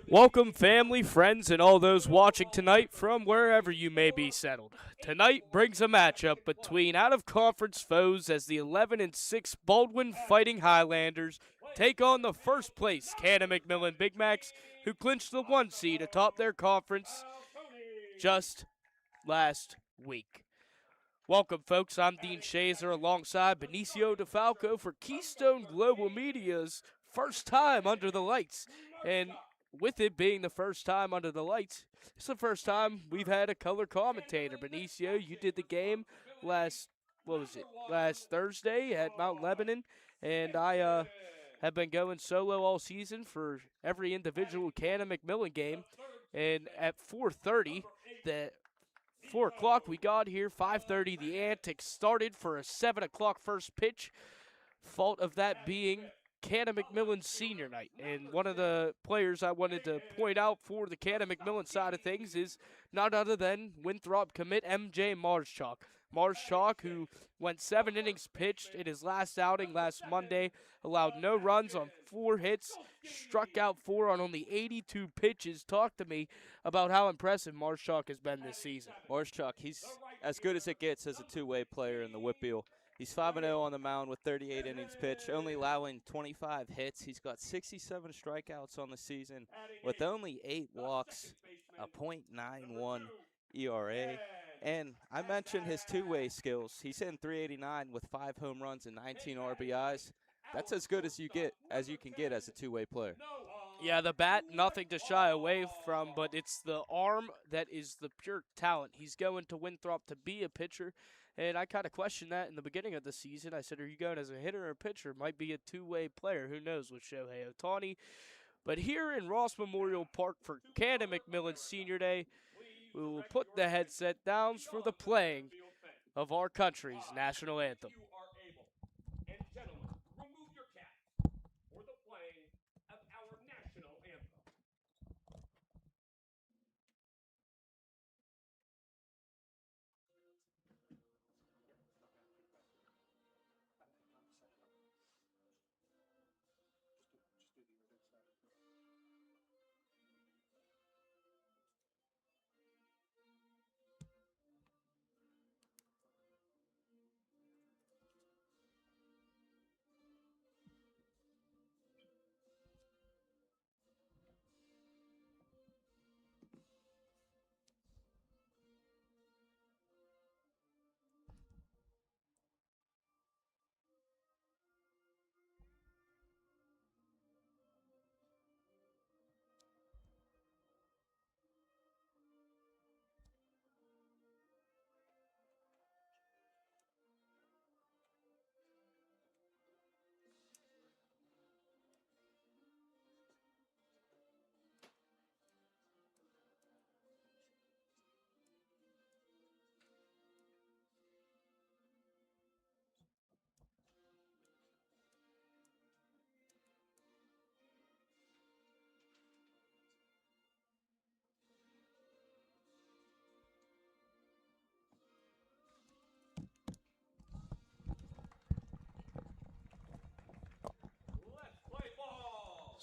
Welcome, family, friends, and all those watching tonight from wherever you may be settled. Tonight brings a matchup between out-of-conference foes as the 11-6 Baldwin Fighting Highlanders take on the first-place Canon-McMillan Big Macs, who clinched the 1 seed atop their conference just last week. Welcome, folks. I'm Dean Shazer alongside Benicio DeFalco for Keystone Global Media's first time under the lights. And with it being the first time under the lights, it's the first time we've had a color commentator. Benicio, you did the game last Thursday at Mount Lebanon, and I have been going solo all season for every individual Canon-McMillan game. And at 4:30, the 4 o'clock we got here, 5:30 the antics started for a 7 o'clock first pitch. Fault of that being Canon-McMillan senior night. And one of the players I wanted to point out for the Canon-McMillan side of things is none other than Winthrop commit M.J. Marschalk. Marschalk, who went 7 innings pitched in his last outing last Monday, allowed no runs on 4 hits, struck out 4 on only 82 pitches. Talk to me about how impressive Marschalk has been this season. Marschalk, he's as good as it gets as a two-way player in the WPIAL. He's 5-0 on the mound with 38 innings pitched, only allowing 25 hits. He's got 67 strikeouts on the season with only 8 walks, a .91 ERA. And I mentioned his two-way skills. He's hitting .389 with 5 home runs and 19 RBIs. That's as good as you can get as a two-way player. Yeah, the bat, nothing to shy away from, but it's the arm that is the pure talent. He's going to Winthrop to be a pitcher, and I kind of questioned that in the beginning of the season. I said, are you going as a hitter or a pitcher? Might be a two-way player. Who knows with Shohei Ohtani. But here in Ross Memorial Park for Canon-McMillan Senior Day, we will put the headset down for the playing of our country's national anthem.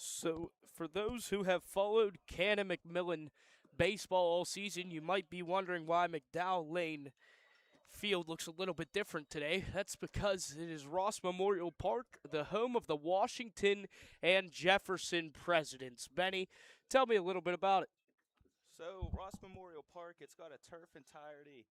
So, for those who have followed Canon-McMillan baseball all season, you might be wondering why McDowell Lane Field looks a little bit different today. That's because it is Ross Memorial Park, the home of the Washington and Jefferson Presidents. Benny, tell me a little bit about it. So, Ross Memorial Park, it's got a turf entirety.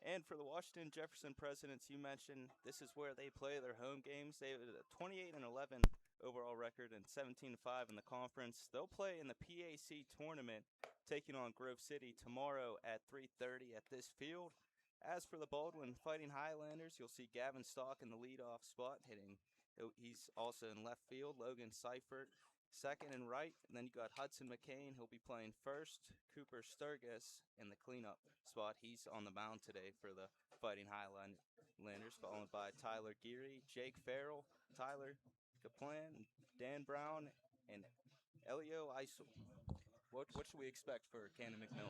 And for the Washington Jefferson Presidents, you mentioned this is where they play their home games. They have a 28-11 overall record and 17-5 in the conference. They'll play in the PAC tournament, taking on Grove City tomorrow at 3:30 at this field. As for the Baldwin Fighting Highlanders, you'll see Gavin Stock in the leadoff spot hitting. He's also in left field. Logan Seifert second and right. And then you got Hudson McCain. He'll be playing first. Cooper Sturgis in the cleanup spot. He's on the mound today for the Fighting Highlanders, followed by Tyler Geary, Jake Farrell, Tyler Kaplan, Dan Brown, and Elio Isel. What should we expect for Canon-McMillan?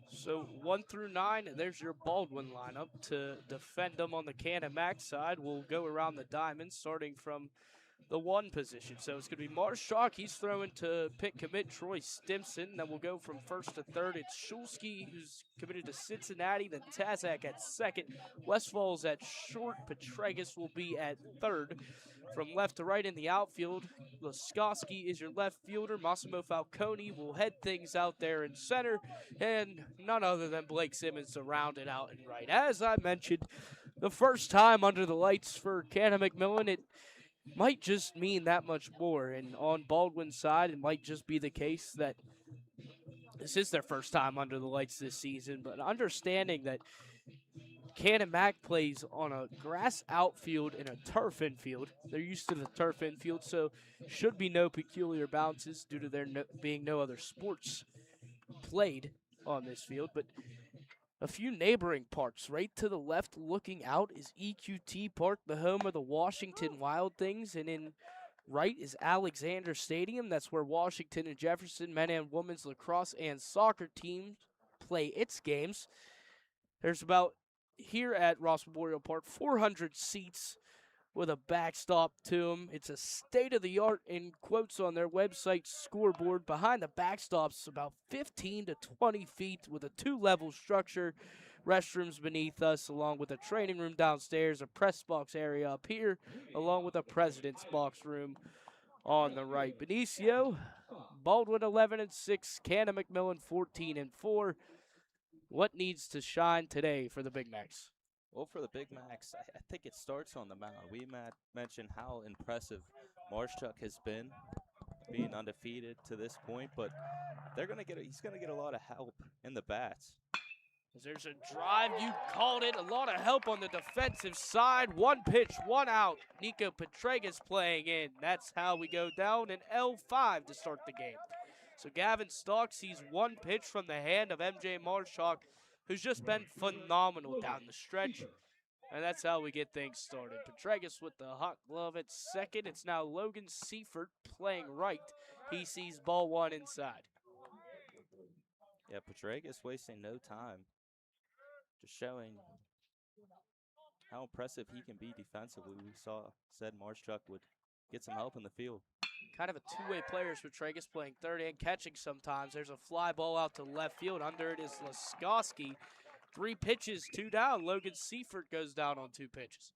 So 1 through 9, there's your Baldwin lineup. To defend them on the Canon Mac side, we'll go around the diamond, starting from the 1 position. So it's going to be Marshak. He's throwing to Pitt commit Troy Stimson. Then we'll go from first to third. It's Shulsky, who's committed to Cincinnati. Then Tazak at second. Westfall's at short. Petregas will be at third. From left to right in the outfield, Laskowski is your left fielder. Massimo Falcone will head things out there in center. And none other than Blake Simmons to round it out in right. As I mentioned, the first time under the lights for Canon-McMillan, it might just mean that much more. And on Baldwin's side, it might just be the case that this is their first time under the lights this season. But understanding that Canon Mac plays on a grass outfield and a turf infield. They're used to the turf infield, so should be no peculiar bounces due to there being no other sports played on this field. But a few neighboring parks. Right to the left looking out is EQT Park, the home of the Washington Wild Things. And in right is Alexander Stadium. That's where Washington and Jefferson men and women's lacrosse and soccer teams play its games. There's about, here at Ross Memorial Park, 400 seats with a backstop to them. It's a state-of-the-art, in quotes on their website scoreboard. Behind the backstops, about 15 to 20 feet with a 2-level structure. Restrooms beneath us, along with a training room downstairs, a press box area up here, along with a president's box room on the right. Benicio, Baldwin 11-6, Canon-McMillan 14-4. What needs to shine today for the Big Macs? Well, for the Big Macs, I think it starts on the mound. We mentioned how impressive Marshak has been, being undefeated to this point, but he's gonna get a lot of help in the bats. There's a drive, you called it. A lot of help on the defensive side. 1 pitch, 1 out. Nico Petregas playing in. That's how we go down in L5 to start the game. So Gavin Stalks, he's 1 pitch from the hand of MJ Marshak, who's just been phenomenal down the stretch. And that's how we get things started. Petregas with the hot glove at second. It's now Logan Seifert playing right. He sees ball 1 inside. Yeah, Petregas wasting no time. Just showing how impressive he can be defensively. We said Marshak would get some help in the field. Kind of a two-way player. Petregas playing third and catching sometimes. There's a fly ball out to left field. Under it is Laskowski. 3 pitches, 2 down. Logan Seifert goes down on 2 pitches.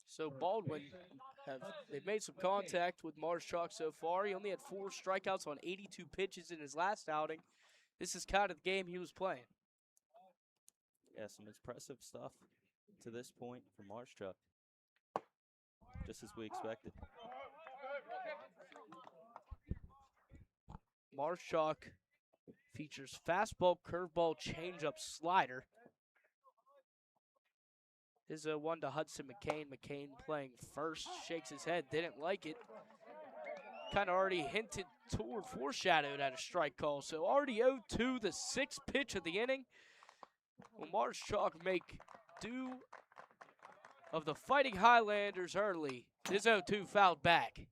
So Baldwin, they've made some contact with Marshak so far. He only had 4 strikeouts on 82 pitches in his last outing. This is kind of the game he was playing. Yeah, some impressive stuff to this point from Marshak. Just as we expected. Marshak features fastball, curveball, changeup, slider. This is a 1 to Hudson McCain. McCain playing first, shakes his head, didn't like it. Kind of already hinted toward, foreshadowed at a strike call. So already 0-2, the 6th pitch of the inning. Will Marshak make do of the Fighting Highlanders early? This 0-2 fouled back.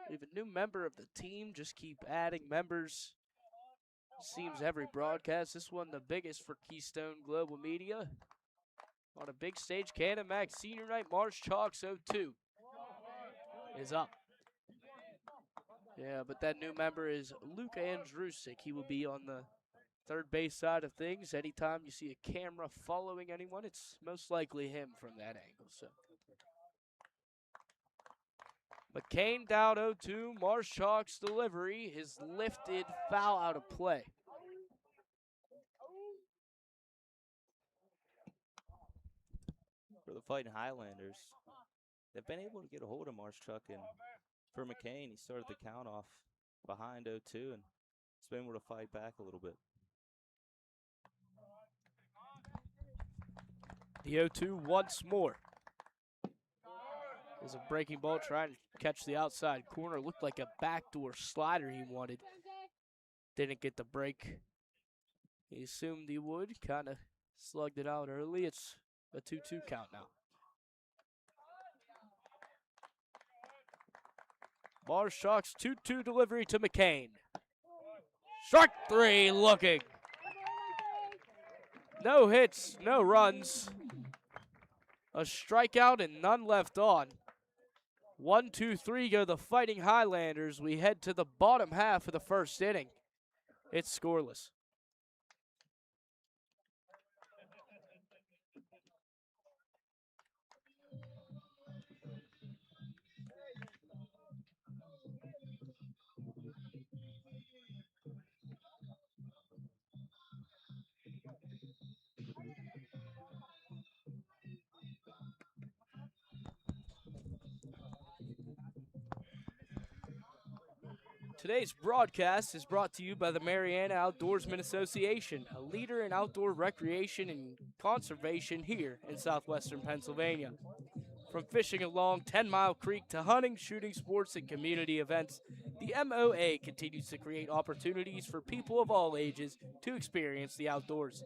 We have a new member of the team. Just keep adding members. Seems every broadcast. This one the biggest for Keystone Global Media. On a big stage, Canon Mac Senior Night, Marshak 0-2 is up. Yeah, but that new member is Luke Andrusik. He will be on the third base side of things. Anytime you see a camera following anyone, it's most likely him from that angle. So McCain down 0-2. Marshak's delivery is lifted, foul out of play. For the Fighting Highlanders, they've been able to get a hold of Marshak, and for McCain, he started the count off behind 0-2, and he's been able to fight back a little bit. The 0-2 once more. There's a breaking ball trying to catch the outside corner. Looked like a backdoor slider he wanted. Didn't get the break. He assumed he would. Kind of slugged it out early. It's a 2-2 count now. Marshak's 2-2 delivery to McCain. Strike 3 looking. No hits, no runs. A strikeout and none left on. 1, 2, 3 go the Fighting Highlanders. We head to the bottom half of the first inning. It's scoreless. Today's broadcast is brought to you by the Mariana Outdoorsman Association, a leader in outdoor recreation and conservation here in southwestern Pennsylvania. From fishing along 10 Mile Creek to hunting, shooting sports, and community events, the MOA continues to create opportunities for people of all ages to experience the outdoors.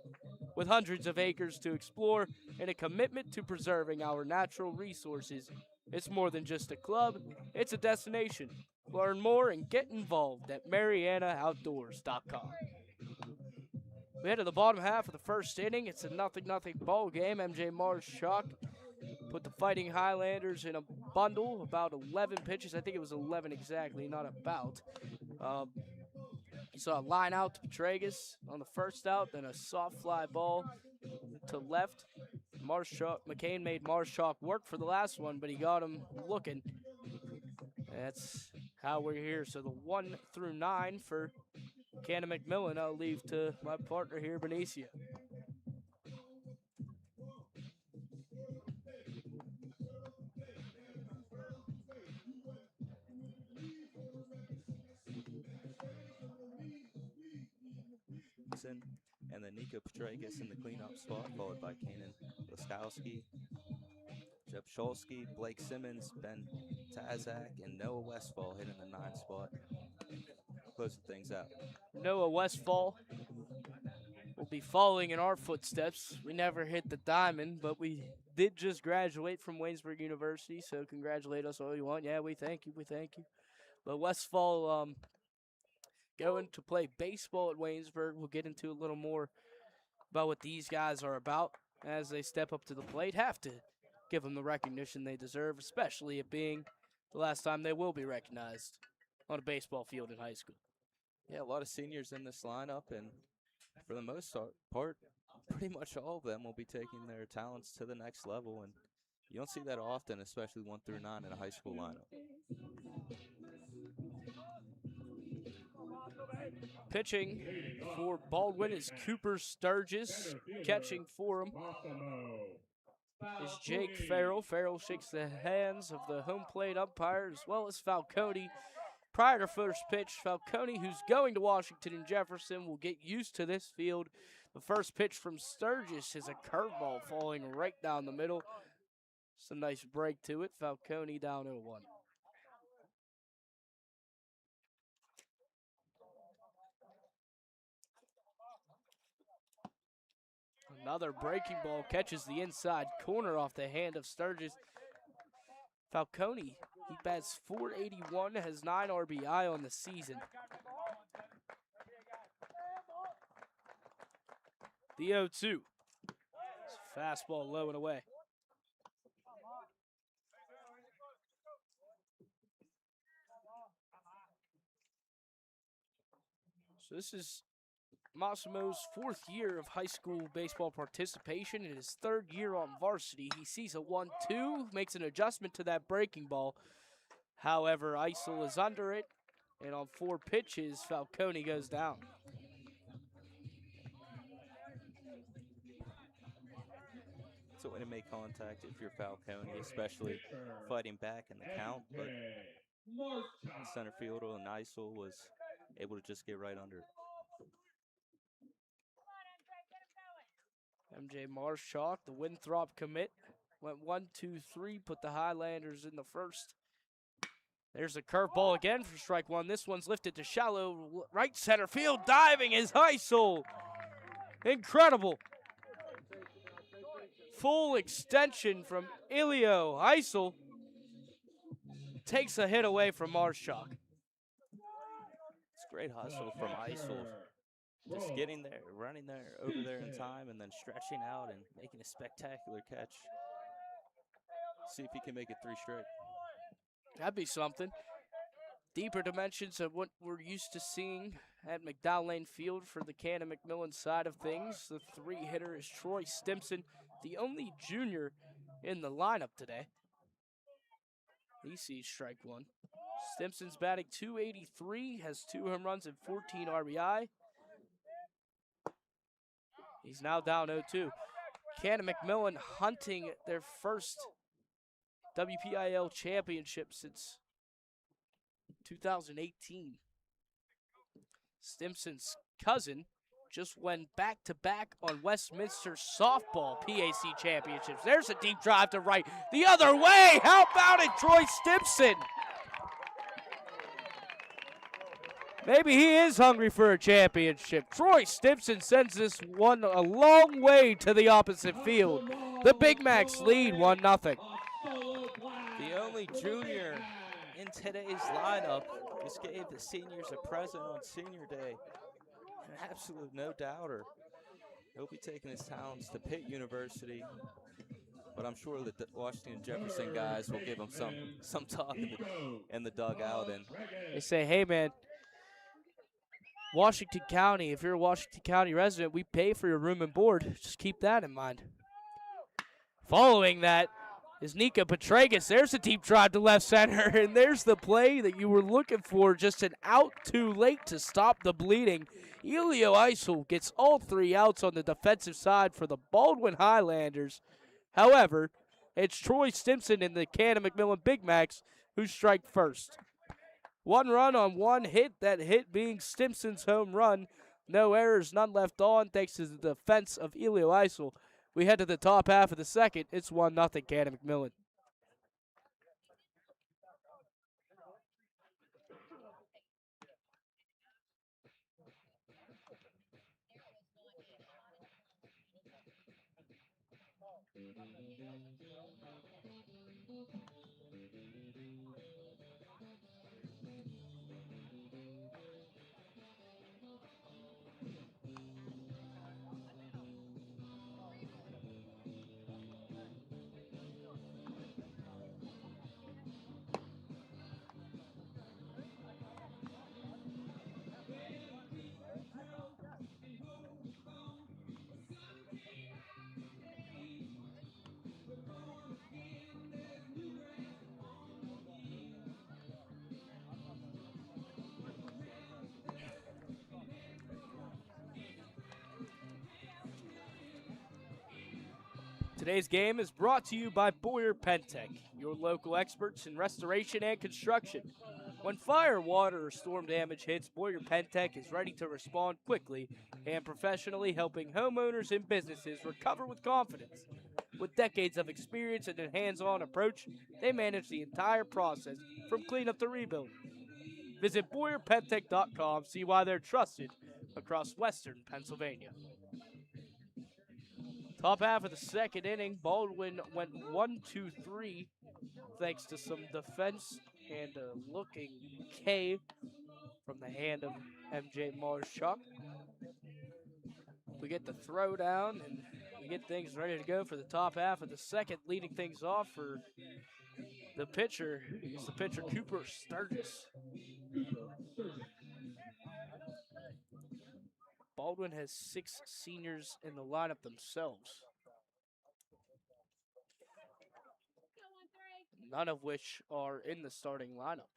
With hundreds of acres to explore and a commitment to preserving our natural resources, it's more than just a club, it's a destination. Learn more and get involved at MarianaOutdoors.com. We head to the bottom half of the first inning. It's a 0-0 ball game. MJ Marshak put the Fighting Highlanders in a bundle, about 11 pitches. I think it was 11 exactly, not about. You saw a line out to Petragus on the first out, then a soft fly ball to left. McCain made Marshak work for the last one, but he got him looking. That's how we're here. So the 1 through 9 for Canon-McMillan, I'll leave to my partner here, Benicia. And then Nico Petragus in the cleanup spot, followed by Kanan Laskowski, Jeb Scholsky, Blake Simmons, Ben Tazak, and Noah Westfall hitting the 9 spot, closing things out. Noah Westfall will be following in our footsteps. We never hit the diamond, but we did just graduate from Waynesburg University, so congratulate us all you want. Yeah, we thank you. But Westfall going to play baseball at Waynesburg. We'll get into a little more about what these guys are about as they step up to the plate. Have to give them the recognition they deserve, especially it being the last time they will be recognized on a baseball field in high school. Yeah, a lot of seniors in this lineup, and for the most part, pretty much all of them will be taking their talents to the next level, and you don't see that often, especially 1 through 9 in a high school lineup. Pitching for Baldwin is Cooper Sturgis. Catching for him is Jake Farrell. Farrell shakes the hands of the home plate umpire as well as Falcone. Prior to first pitch, Falcone, who's going to Washington and Jefferson, will get used to this field. The first pitch from Sturgis is a curveball falling right down the middle. It's a nice break to it. Falcone down 0-1. Another breaking ball catches the inside corner off the hand of Sturgis. Falcone, he bats .481, has 9 RBI on the season. The 0-2. It's a fastball low and away. So this is Massimo's 4th year of high school baseball participation and his 3rd year on varsity. He sees a 1-2, makes an adjustment to that breaking ball. However, Isel is under it, and on 4 pitches, Falcone goes down. It's a way to make contact if you're Falcone, especially fighting back in the count, but center fielder and Isel was able to just get right under it. MJ Marshak, the Winthrop commit, went 1-2-3, put the Highlanders in the first. There's a curveball again for strike 1. This one's lifted to shallow right center field. Diving is Isel. Incredible. Full extension from Ilio. Isel takes a hit away from Marshak. It's Great hustle from Isel. Just getting there, running there, over there in time, and then stretching out and making a spectacular catch. See if he can make it 3 straight. That'd be something. Deeper dimensions of what we're used to seeing at McDowell Lane Field for the Cannon-McMillan side of things. The 3-hitter is Troy Stimson, the only junior in the lineup today. He sees strike one. Stimson's batting .283, has 2 home runs and 14 RBI. He's now down 0-2. Cannon-McMillan hunting their first WPIAL championship since 2018. Stimson's cousin just went back-to-back on Westminster softball PAC championships. There's a deep drive to right. The other way. How about it, Troy Stimson? Maybe he is hungry for a championship. Troy Stimson sends this one a long way to the opposite field. The Big Macs lead 1-0. The only junior in today's lineup. This gave the seniors a present on senior day. An absolute no doubter. He'll be taking his talents to Pitt University. But I'm sure that the Washington and Jefferson guys will give him some talk in the dugout. And they say, hey, man, Washington County, if you're a Washington County resident, we pay for your room and board. Just keep that in mind. Following that is Nico Petragus. There's a deep drive to left center, and there's the play that you were looking for. Just an out too late to stop the bleeding. Elio Isel gets all 3 outs on the defensive side for the Baldwin Highlanders. However, it's Troy Stimson and the Canon-McMillan Big Macs who strike first. 1 run on 1 hit, that hit being Stimson's home run. No errors, none left on, thanks to the defense of Elio Isel. We head to the top half of the second. It's 1-0 Canon-McMillan. Today's game is brought to you by Boyer Pentec, your local experts in restoration and construction. When fire, water, or storm damage hits, Boyer Pentec is ready to respond quickly and professionally, helping homeowners and businesses recover with confidence. With decades of experience and a hands-on approach, they manage the entire process from cleanup to rebuild. Visit BoyerPentec.com, see why they're trusted across western Pennsylvania. Top half of the second inning, Baldwin went 1-2-3 thanks to some defense and a looking K from the hand of MJ Marshak. We get the throw down and we get things ready to go for the top half of the second. Leading things off for the pitcher is the pitcher Cooper Sturgis. Baldwin has 6 seniors in the lineup themselves, none of which are in the starting lineup.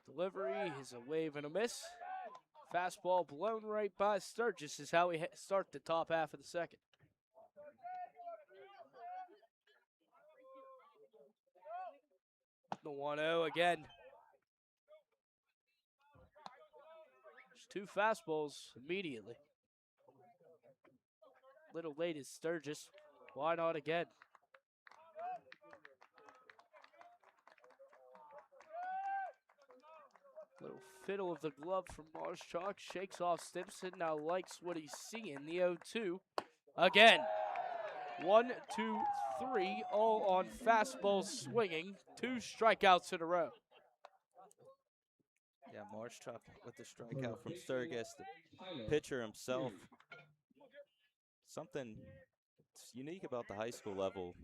Delivery is a wave and a miss. Fastball blown right by Sturgis is how we start the top half of the second. The 1-0 again. There's 2 fastballs immediately. Little late is Sturgis. Why not again? Little fiddle of the glove from Marshak. Shakes off Stimson. Now likes what he's seeing. The 0-2. Again. 1, 2, 3, all on fastball swinging. 2 strikeouts in a row. Yeah, Marshchuck with the strikeout from Sturgis, the pitcher himself. Something unique about the high school level.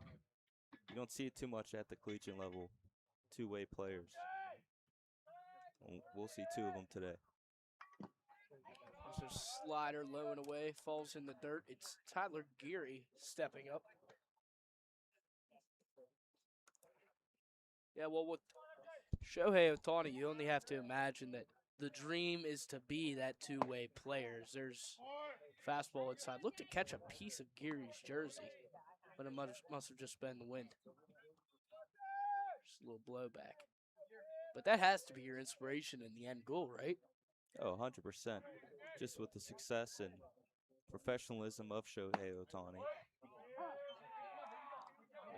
You don't see it too much at the collegiate level. Two-way players. We'll see 2 of them today. There's a slider low and away, falls in the dirt. It's Tyler Geary stepping up. Yeah, well, with Shohei Ohtani, you only have to imagine that the dream is to be that two-way player. There's fastball inside. Look to catch a piece of Geary's jersey, but it must have just been the wind. Just a little blowback. But that has to be your inspiration in the end goal, right? Oh, 100%. Just with the success and professionalism of Shohei Ohtani.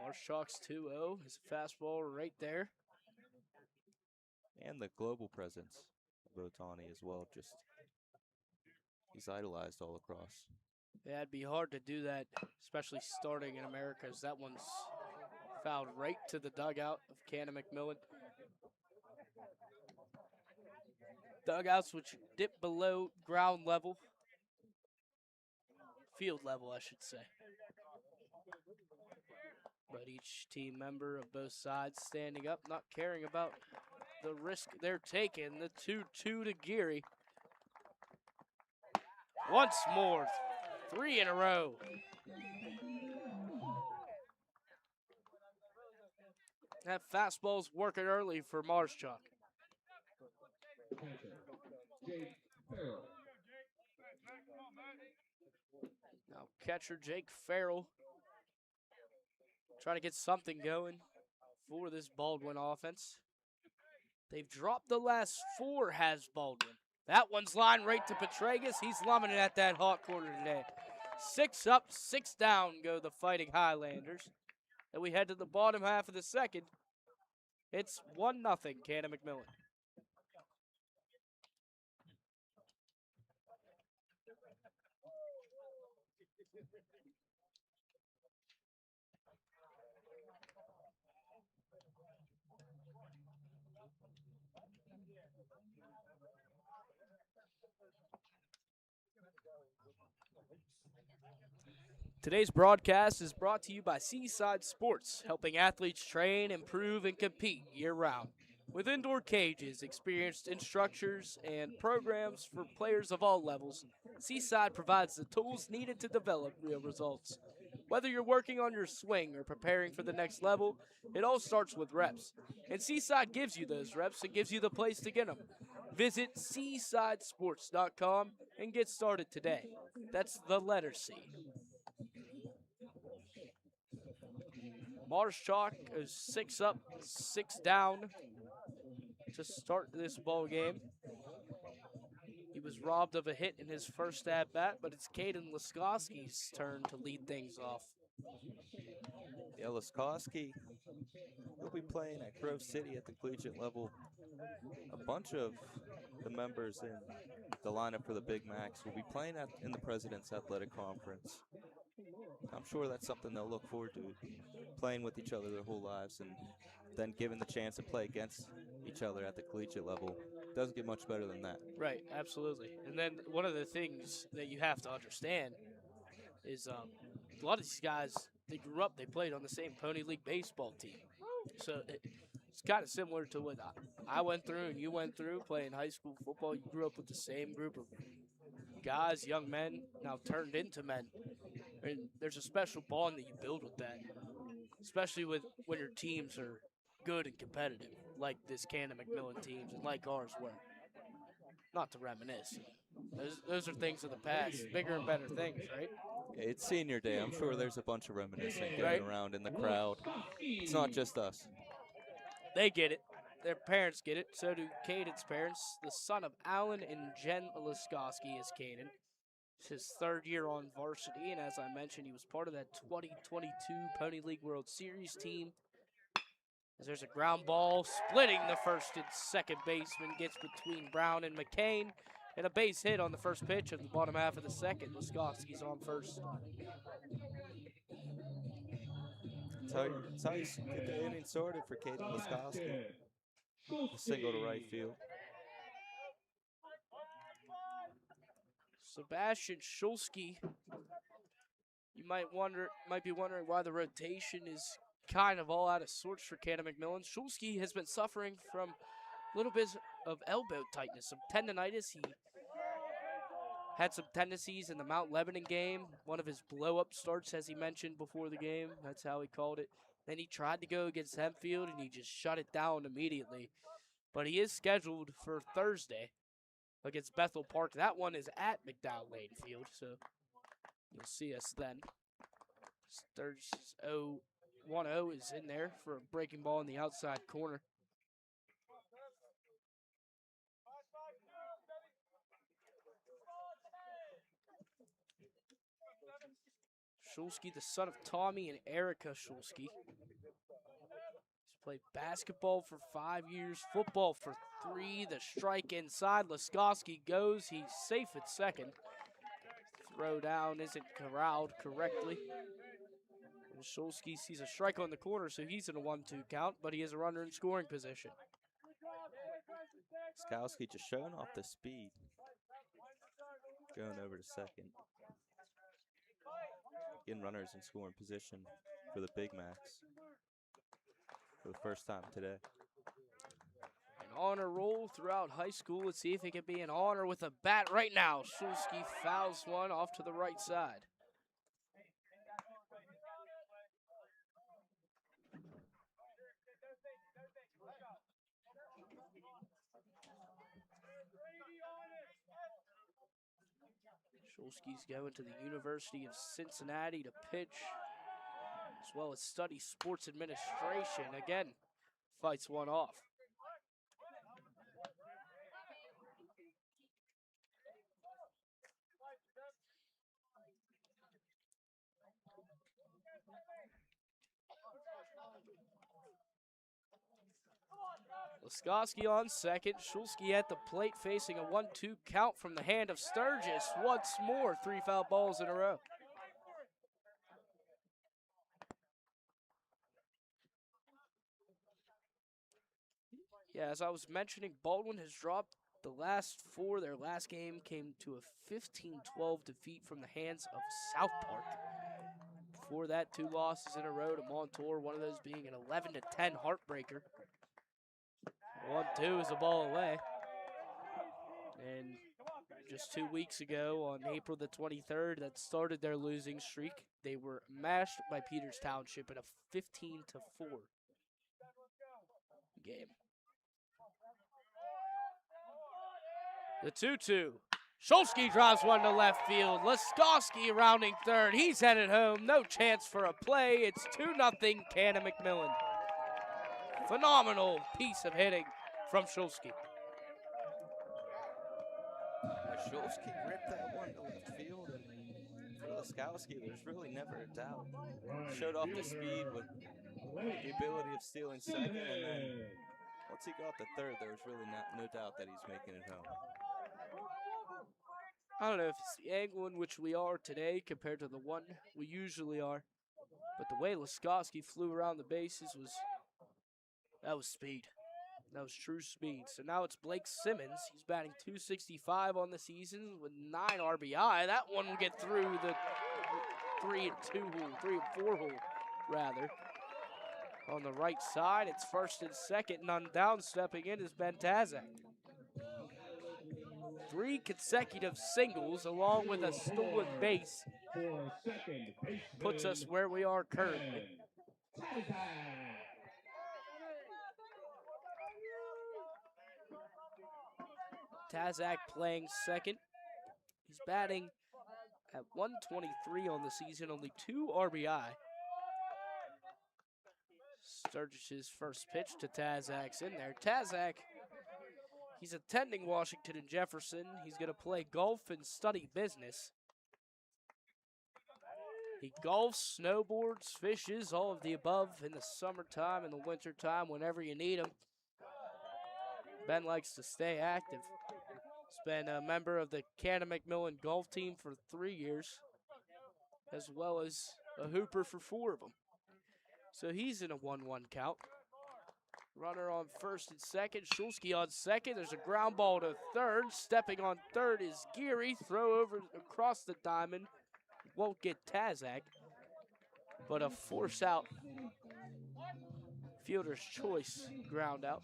Marshchalk's 2-0. His fastball right there. And the global presence of Ohtani as well. Just, he's idolized all across. Yeah, it'd be hard to do that, especially starting in America, as that one's fouled right to the dugout of Canon-McMillan. Dugouts which dip below ground level. Field level, I should say. But each team member of both sides standing up, not caring about the risk they're taking. The 2-2 to Geary. Once more, 3 in a row. That fastball's working early for Marshchuck. Now catcher Jake Farrell trying to get something going for this Baldwin offense. They've dropped the last 4, has Baldwin. That one's lined right to Petragus. He's lumming it at that hot corner today. 6 up, 6 down go the Fighting Highlanders. And we head to the bottom half of the second. It's 1-0 Canon-McMillan. Today's broadcast is brought to you by Seaside Sports, helping athletes train, improve, and compete year-round. With indoor cages, experienced instructors, and programs for players of all levels, Seaside provides the tools needed to develop real results. Whether you're working on your swing or preparing for the next level, it all starts with reps. And Seaside gives you those reps and gives you the place to get them. Visit seasidesports.com and get started today. That's the letter C. Marshchalk is 6 up, 6 down to start this ball game. He was robbed of a hit in his first at-bat, but it's Caden Laskowski's turn to lead things off. Yeah, Laskowski, he'll be playing at Grove City at the collegiate level. A bunch of the members in the lineup for the Big Macs will be playing in the President's Athletic Conference. I'm sure that's something they'll look forward to, playing with each other their whole lives and then given the chance to play against each other at the collegiate level. Doesn't get much better than that. Right, absolutely. And then one of the things that you have to understand is a lot of these guys, they grew up, they played on the same Pony League baseball team. So it's kind of similar to what I went through and you went through playing high school football. You grew up with the same group of guys, young men, now turned into men. And there's a special bond that you build with that, especially when your teams are good and competitive, like this Canon-McMillan teams and like ours were. Not to reminisce. Those are things of the past, bigger and better things, right? It's senior day. I'm sure there's a bunch of reminiscing going Right. around in the crowd. It's not just us. They get it. Their parents get it. So do Caden's parents. The son of Alan and Jen Laskowski is Caden. It's his 3rd year on varsity, and as I mentioned, he was part of that 2022 Pony League World Series team. As there's a ground ball splitting the first and second baseman, gets between Brown and McCain, and a base hit on the first pitch of the bottom half of the second. Laskowski's on first. That's how you get the inning sorted for Caden Laskowski. A single to right field. Sebastian Shulsky. You might be wondering why the rotation is kind of all out of sorts for Canon-McMillan. Shulsky has been suffering from a little bit of elbow tightness, some tendonitis. He had some tendencies in the Mount Lebanon game, one of his blow-up starts, as he mentioned before the game. That's how he called it. Then he tried to go against Hempfield, and he just shut it down immediately. But he is scheduled for Thursday against Bethel Park. That one is at McDowell Lane Field, so you'll see us then. Sturgis 1-0 is in there for a breaking ball in the outside corner. Shulsky, the son of Tommy and Erica Shulsky. He's played basketball for 5 years, football for 3. The strike inside. Laskowski goes. He's safe at second. Throw down isn't corralled correctly. And Shulsky sees a strike on the corner, so he's in a 1-2 count, but he has a runner in scoring position. Laskowski just showing off the speed. Going over to second. Getting runners in scoring position for the Big Macs for the first time today. An honor roll throughout high school. Let's see if it can be an honor with a bat right now. Shulsky fouls one off to the right side. Shulsky's going to the University of Cincinnati to pitch, as well as study sports administration. Again, fights one off. Laskowski on second. Shulsky at the plate facing a 1-2 count from the hand of Sturgis. Once more, 3 foul balls in a row. Yeah, as I was mentioning, Baldwin has dropped the last 4. Their last game came to a 15-12 defeat from the hands of South Park. Before that, 2 losses in a row to Montour, one of those being an 11-10 heartbreaker. 1-2 is a ball away. And just 2 weeks ago, on April the 23rd, that started their losing streak. They were mashed by Peters Township in a 15-4 game. The 2-2. Shulsky drives one to left field. Laskowski rounding third. He's headed home. No chance for a play. It's 2-0 Canon-McMillan. Phenomenal piece of hitting from Shulsky. Shulsky ripped that one to left field, and for Laskowski, there's really never a doubt. Showed off the speed with the ability of stealing second, and then once he got the third, there was really no doubt that he's making it home. I don't know if it's the angle in which we are today compared to the one we usually are, but the way Laskowski flew around the bases that was speed. That was true speed. So now it's Blake Simmons. He's batting .265 on the season with 9 RBI. That one will get through the 3 and 4 hole, rather. On the right side, it's first and second, and on down stepping in is Ben Tazak. 3 consecutive singles along with a stolen base puts us where we are currently. Tazak playing second. He's batting at .123 on the season, only 2 RBI. Sturgis' first pitch to Tazak's in there. Tazak, he's attending Washington and Jefferson. He's going to play golf and study business. He golfs, snowboards, fishes, all of the above in the summertime and the wintertime, whenever you need him. Ben likes to stay active. He's been a member of the Canon-McMillan golf team for 3 years, as well as a hooper for 4 of them. So he's in a 1-1 count. Runner on first and second. Shulsky on second. There's a ground ball to third. Stepping on third is Geary. Throw over across the diamond. Won't get Tazak, but a force out. Fielder's choice ground out.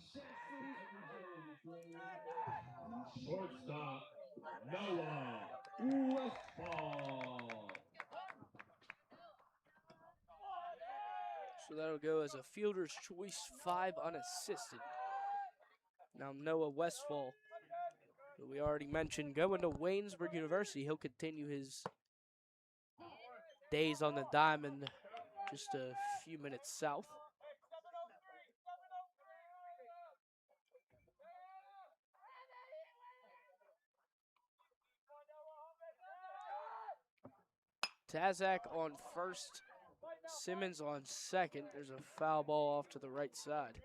Shortstop, Noah Westfall. So that'll go as a fielder's choice, 5 unassisted. Now Noah Westfall, who we already mentioned, going to Waynesburg University. He'll continue his days on the diamond just a few minutes south. Tazak on first, Simmons on second. There's a foul ball off to the right side.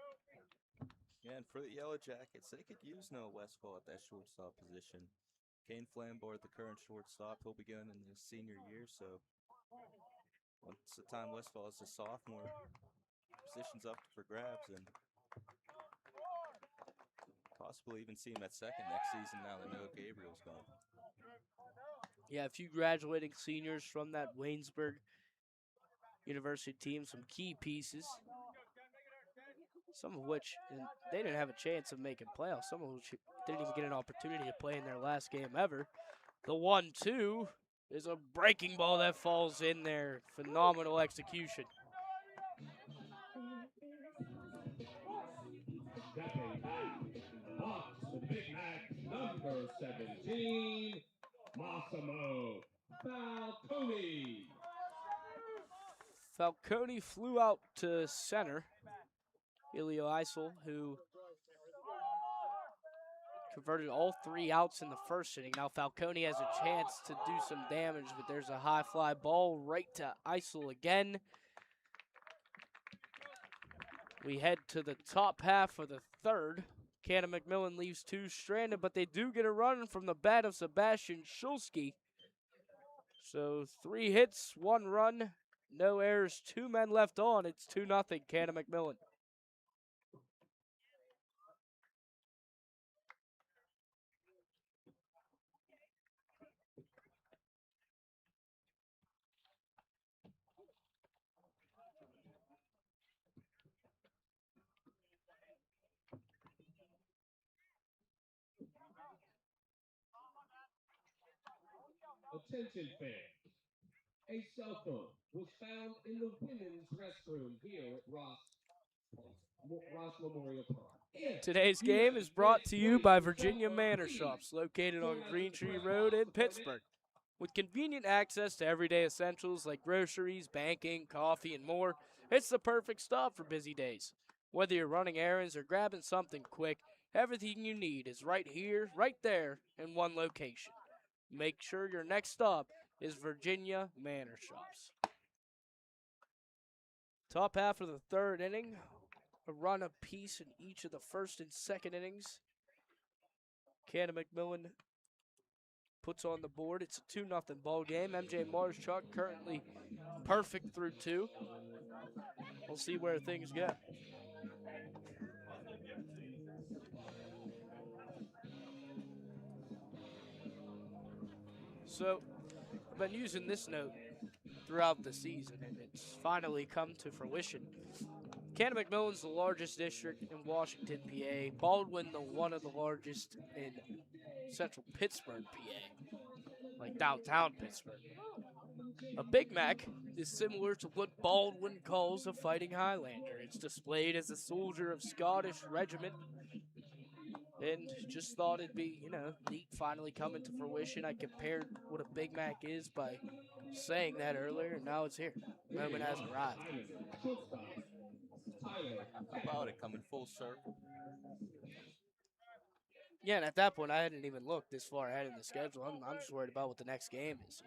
Yeah, and for the Yellow Jackets, they could use Noah Westfall at that shortstop position. Kane Flambard, the current shortstop, he'll be going in his senior year, so once the time Westfall is a sophomore, position's up for grabs, and possibly even see him at second next season now that Noah Gabriel's gone. Yeah, a few graduating seniors from that Waynesburg University team, some key pieces, some of which they didn't have a chance of making playoffs, some of which didn't even get an opportunity to play in their last game ever. The 1-2 is a breaking ball that falls in there. Phenomenal execution. Stepping back, off the Big Mac, number 17, Massimo Falcone. Falcone flew out to center. Ilio Eisel, who converted all 3 outs in the first inning. Now Falcone has a chance to do some damage, but there's a high fly ball right to Eisel again. We head to the top half of the third. Canon-McMillan leaves 2 stranded, but they do get a run from the bat of Sebastian Shulsky. So 3 hits, 1 run, no errors, 2 men left on. It's 2-0 Canon-McMillan. Attention fans, a cell phone was found in the women's restroom here at Ross Memorial Park. Today's game is brought to you by Virginia Manor Shops, located on Green Tree Road in Pittsburgh. With convenient access to everyday essentials like groceries, banking, coffee, and more, it's the perfect stop for busy days. Whether you're running errands or grabbing something quick, everything you need is right here, right there, in one location. Make sure your next stop is Virginia Manor Shops. Top half of the third inning, a run apiece in each of the first and second innings. Canon-McMillan puts on the board. It's a 2-0 ball game. MJ Marshchuck currently perfect through 2. We'll see where things go. So, I've been using this note throughout the season, and it's finally come to fruition. Canon-McMillan's the largest district in Washington, PA. Baldwin, one of the largest in central Pittsburgh, PA, like downtown Pittsburgh. A Big Mac is similar to what Baldwin calls a fighting Highlander. It's displayed as a soldier of Scottish regiment, and just thought it'd be, neat finally coming to fruition. I compared what a Big Mac is by saying that earlier, and now it's here. The moment has arrived. How about it coming full circle? Yeah, and at that point, I hadn't even looked this far ahead in the schedule. I'm just worried about what the next game is,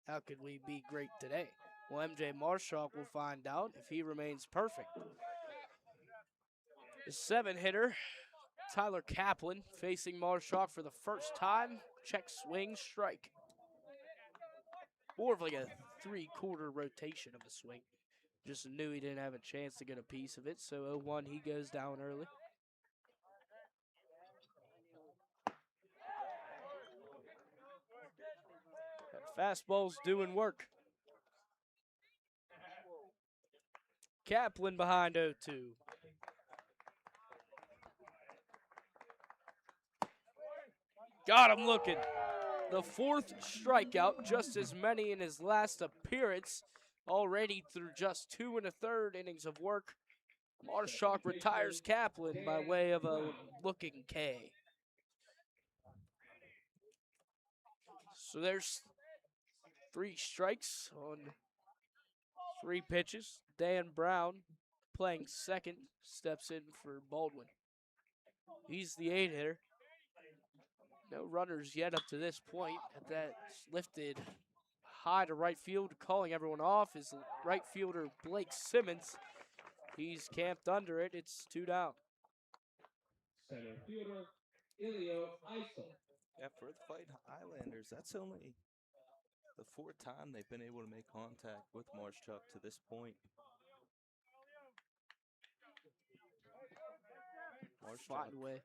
How could we be great today? Well, MJ Marshall will find out if he remains perfect. The 7-hitter, Tyler Kaplan, facing Marshall for the first time. Check swing, strike. More of like a 3/4 rotation of a swing. Just knew he didn't have a chance to get a piece of it, so 0-1, he goes down early. That fastball's doing work. Kaplan behind 0-2. Got him looking. The 4th strikeout, just as many in his last appearance, already through just 2 1/3 innings of work. Marshak retires Kaplan by way of a looking K. So there's 3 strikes on 3 pitches. Dan Brown, playing second, steps in for Baldwin. He's the 8 hitter. No runners yet up to this point. That's lifted high to right field, calling everyone off is right fielder Blake Simmons. He's camped under it. It's 2 down. Center fielder, Elio Eisel. Yeah, for the Fighting Highlanders, that's only the 4th time they've been able to make contact with Marshak to this point. Find a way.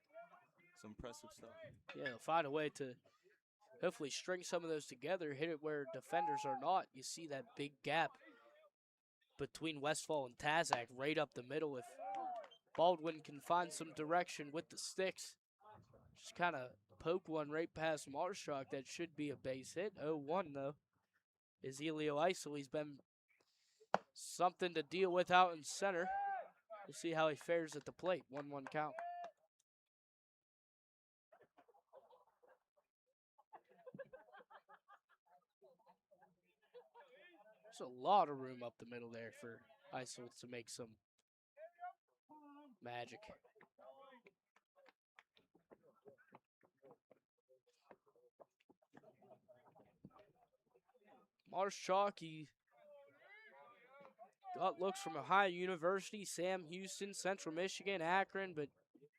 Some impressive stuff. Yeah, find a way to hopefully string some of those together, hit it where defenders are not. You see that big gap between Westfall and Tazak right up the middle. If Baldwin can find some direction with the sticks, just kind of poke one right past Marshak, that should be a base hit. 0-1 though is Elio Eisel. He's been something to deal with out in center. We'll see how he fares at the plate. 1-1 count. There's a lot of room up the middle there for Eisel to make some magic. Marshak, he got looks from Ohio University, Sam Houston, Central Michigan, Akron, but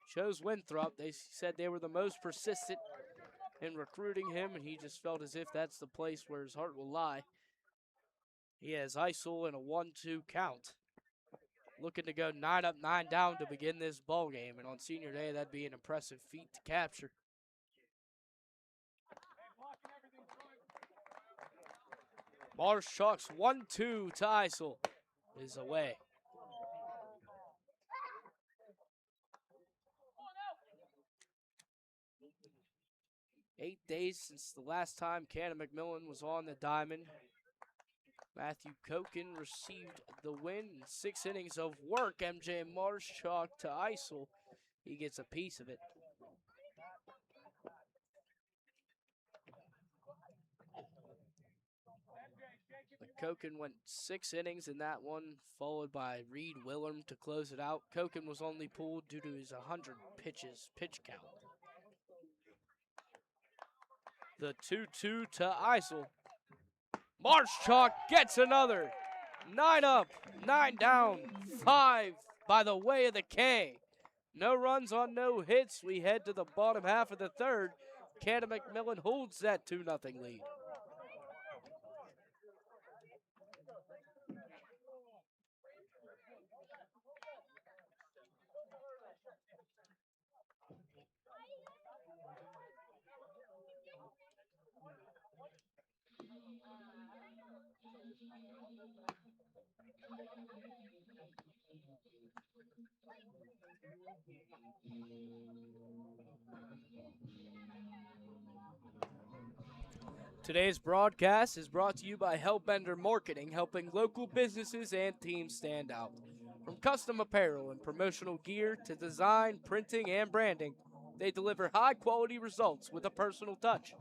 chose Winthrop. They said they were the most persistent in recruiting him, and he just felt as if that's the place where his heart will lie. He has Eisel in a 1-2 count. Looking to go 9 up, 9 down to begin this ball game, and on senior day, that'd be an impressive feat to capture. Marshak's 1-2 to Eisel is away. Eight days since the last time Canon-McMillan was on the diamond. Matthew Koken received the win. 6 innings of work. MJ Marshak to Eisel. He gets a piece of it. Koken went 6 innings in that one, followed by Reed Willem to close it out. Koken was only pulled due to his 100 pitch count. The 2-2 to Eisel. Marshak gets another. 9 up, 9 down, 5 by the way of the K. No runs on no hits. We head to the bottom half of the 3rd. Canon-McMillan holds that 2-0 lead. Today's broadcast is brought to you by Hellbender Marketing, helping local businesses and teams stand out. From custom apparel and promotional gear to design, printing, and branding, they deliver high-quality results with a personal touch.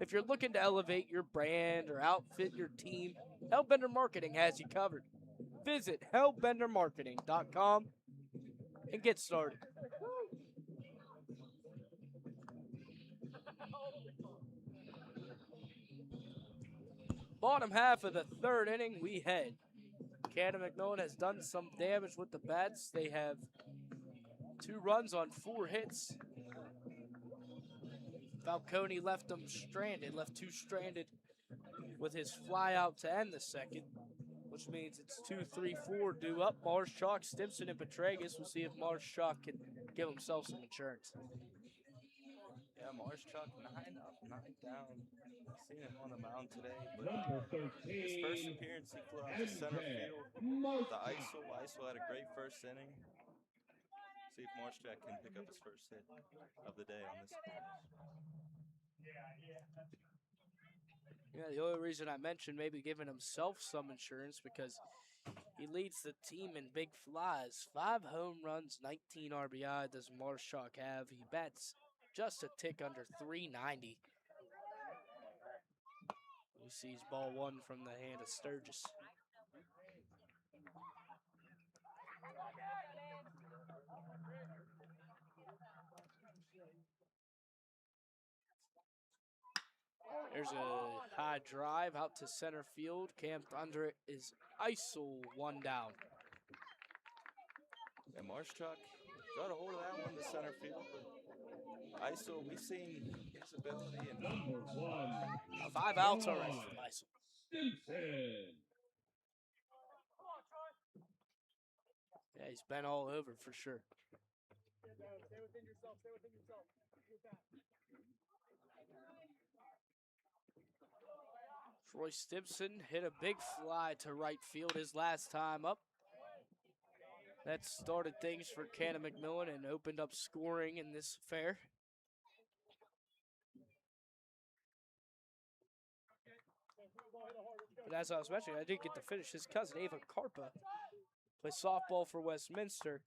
If you're looking to elevate your brand or outfit your team, Hellbender Marketing has you covered. Visit hellbendermarketing.com and get started. Bottom half of the 3rd inning, we head. Canon-McMillan has done some damage with the bats. They have 2 runs on 4 hits. Falcone left them stranded, left 2 stranded with his fly out to end the 2nd. which means it's 2-3-4 due up. Marshchalk, Stimson, and Petragus. We'll see if Marshchalk can give himself some insurance. Yeah, Marshchalk 9 up, 9 down. Seen him on the mound today, but Number his first 13, appearance he flew out to center field. The ISO had a great first inning. See if Marshchalk can pick up his first hit of the day on this appearance. Yeah, the only reason I mentioned maybe giving himself some insurance because he leads the team in big flies. 5 home runs, 19 RBI does Marshchalk have. He bats just a tick under 390. He sees ball 1 from the hand of Sturgis. There's a high drive out to center field. Camped under it is Isel, 1 down. And Marshchalk got a hold of that one to center field. Isel, we've seen his ability and number 1, 5 outs already from Isel. Stimson. Yeah, he's been all over for sure. Troy Stimson hit a big fly to right field his last time up. That started things for Canon-McMillan and opened up scoring in this affair. But as I was mentioning, I did get to finish. His cousin, Ava Carpa, plays softball for Westminster.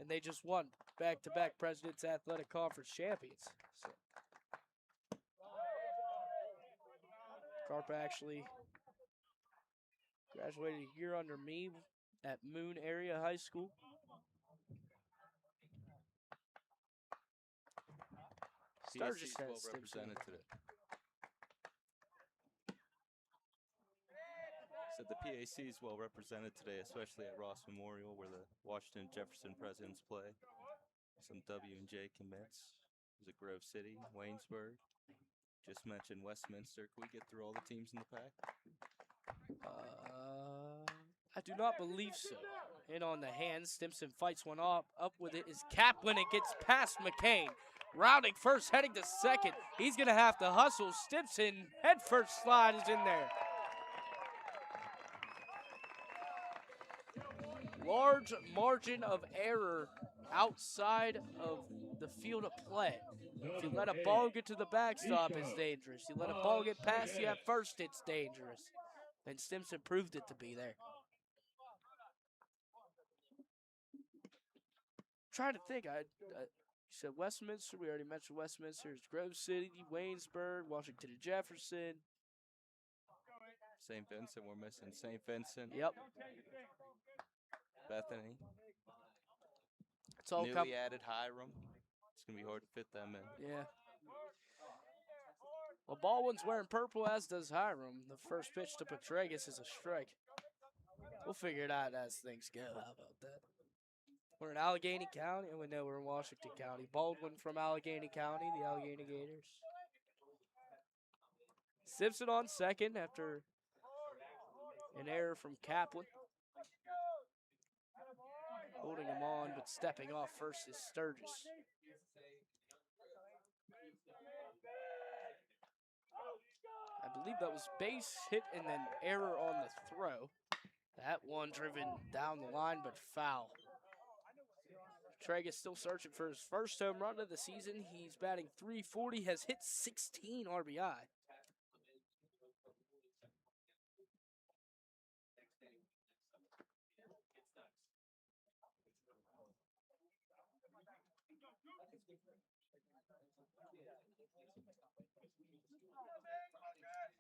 And they just won back-to-back President's Athletic Conference champions. So Carpa actually graduated a year under me at Moon Area High School. Sturgis well represented today. Said the PAC is well represented today, especially at Ross Memorial, where the Washington and Jefferson Presidents play. Some W&J commits. There's a Grove City, Waynesburg. Just mentioned Westminster. Can we get through all the teams in the pack? I do not believe so. In on the hand, Stimson fights one up with it is Kaplan. It gets past McCain. Rounding first, heading to second. He's going to have to hustle. Stimson, head first slide is in there. Large margin of error outside of the field of play. If you let a ball get to the backstop, it's dangerous. You let a ball get past you at first, it's dangerous. And Stimson proved it to be there. I'm trying to think. You said Westminster. We already mentioned Westminster. It's Grove City, Waynesburg, Washington and Jefferson. St. Vincent, we're missing St. Vincent. Yep. Bethany. It's all newly added Hiram. It's going to be hard to fit them in. Yeah. Well, Baldwin's wearing purple, as does Hiram. The first pitch to Petragus is a strike. We'll figure it out as things go. How about that? We're in Allegheny County, and we know we're in Washington County. Baldwin from Allegheny County, the Allegheny Gators. Simpson on second after an error from Kaplan. Holding him on, but stepping off first is Sturgis. I believe that was base hit and then error on the throw. That one driven down the line, but foul. Treg is still searching for his first home run of the season. He's batting .340, has hit 16 RBI.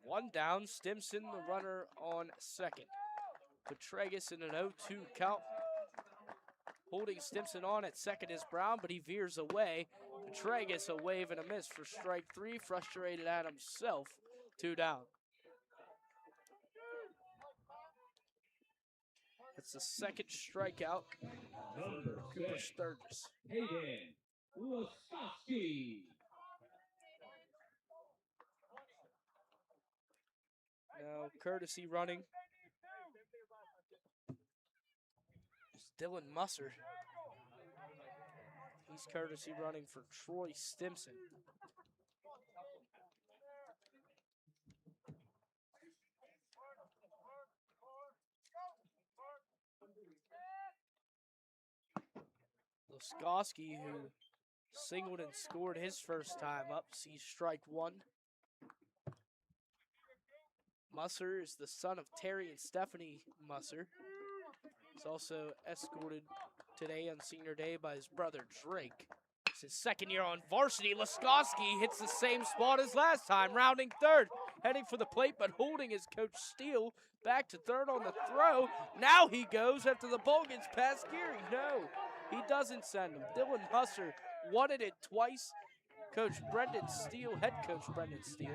One down, Stimson, the runner on second. Petragus in an 0-2 count. Holding Stimson on at second is Brown, but he veers away. Petragus, a wave and a miss for strike three. Frustrated at himself. 2 down. That's the second strikeout Number for Cooper 6, Sturgis. Hayden Lasowski. Now, courtesy running Dylan Musser. He's courtesy running for Troy Stimson. Laskowski, who singled and scored his first time up, sees strike one. Musser is the son of Terry and Stephanie Musser. He's also escorted today on senior day by his brother Drake. It's his second year on varsity. Laskowski hits the same spot as last time, rounding third, heading for the plate, but holding his coach Steele back to third on the throw. Now he goes after the ball gets past Geary. No, he doesn't send him. Dylan Musser wanted it twice. Coach Brendan Steele, head coach Brendan Steele,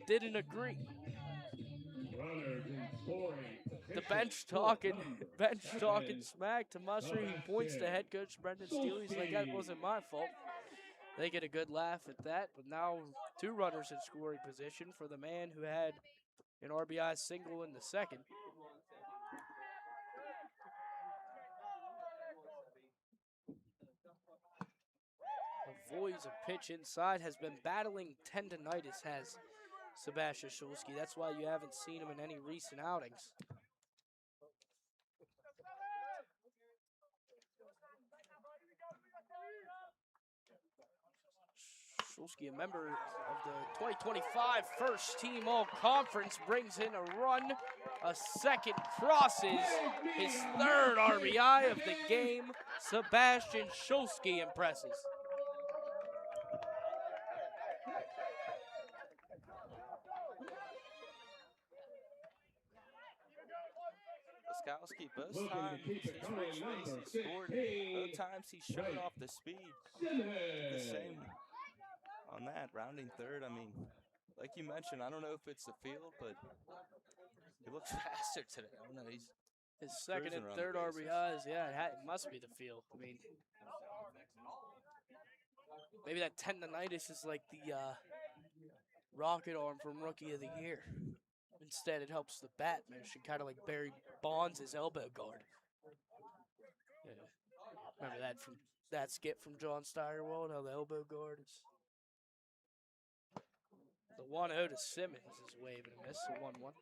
didn't agree. Runners in scoring The position. bench talking smack to Musser. He points to head coach Brendan Steele. He's like, that wasn't my fault. They get a good laugh at that, but now 2 runners in scoring position for the man who had an RBI single in the second. Avoids a pitch inside, has been battling tendonitis, has Sebastian Shulsky. That's why you haven't seen him in any recent outings. Shulsky, a member of the 2025 first team all-conference, brings in a run. A second crosses his third RBI of the game. Sebastian Shulsky impresses. Laskowski, both times he's reached base, he scored. Both times he's shown off the speed. The same on that, rounding third. I mean, like you mentioned, I don't know if it's the field, but he looks faster today. I don't know. He's his second and cruising around third the bases. RBIs. Yeah, it must be the field. I mean, maybe that tendonitis is like the rocket arm from Rookie of the Year. Instead, it helps the bat motion, kind of like Barry Bonds' elbow guard. Yeah. Remember that from that skit from John Steigerwald, how the elbow guard is. The 1-0 to Simmons is waving a miss, a 1-1.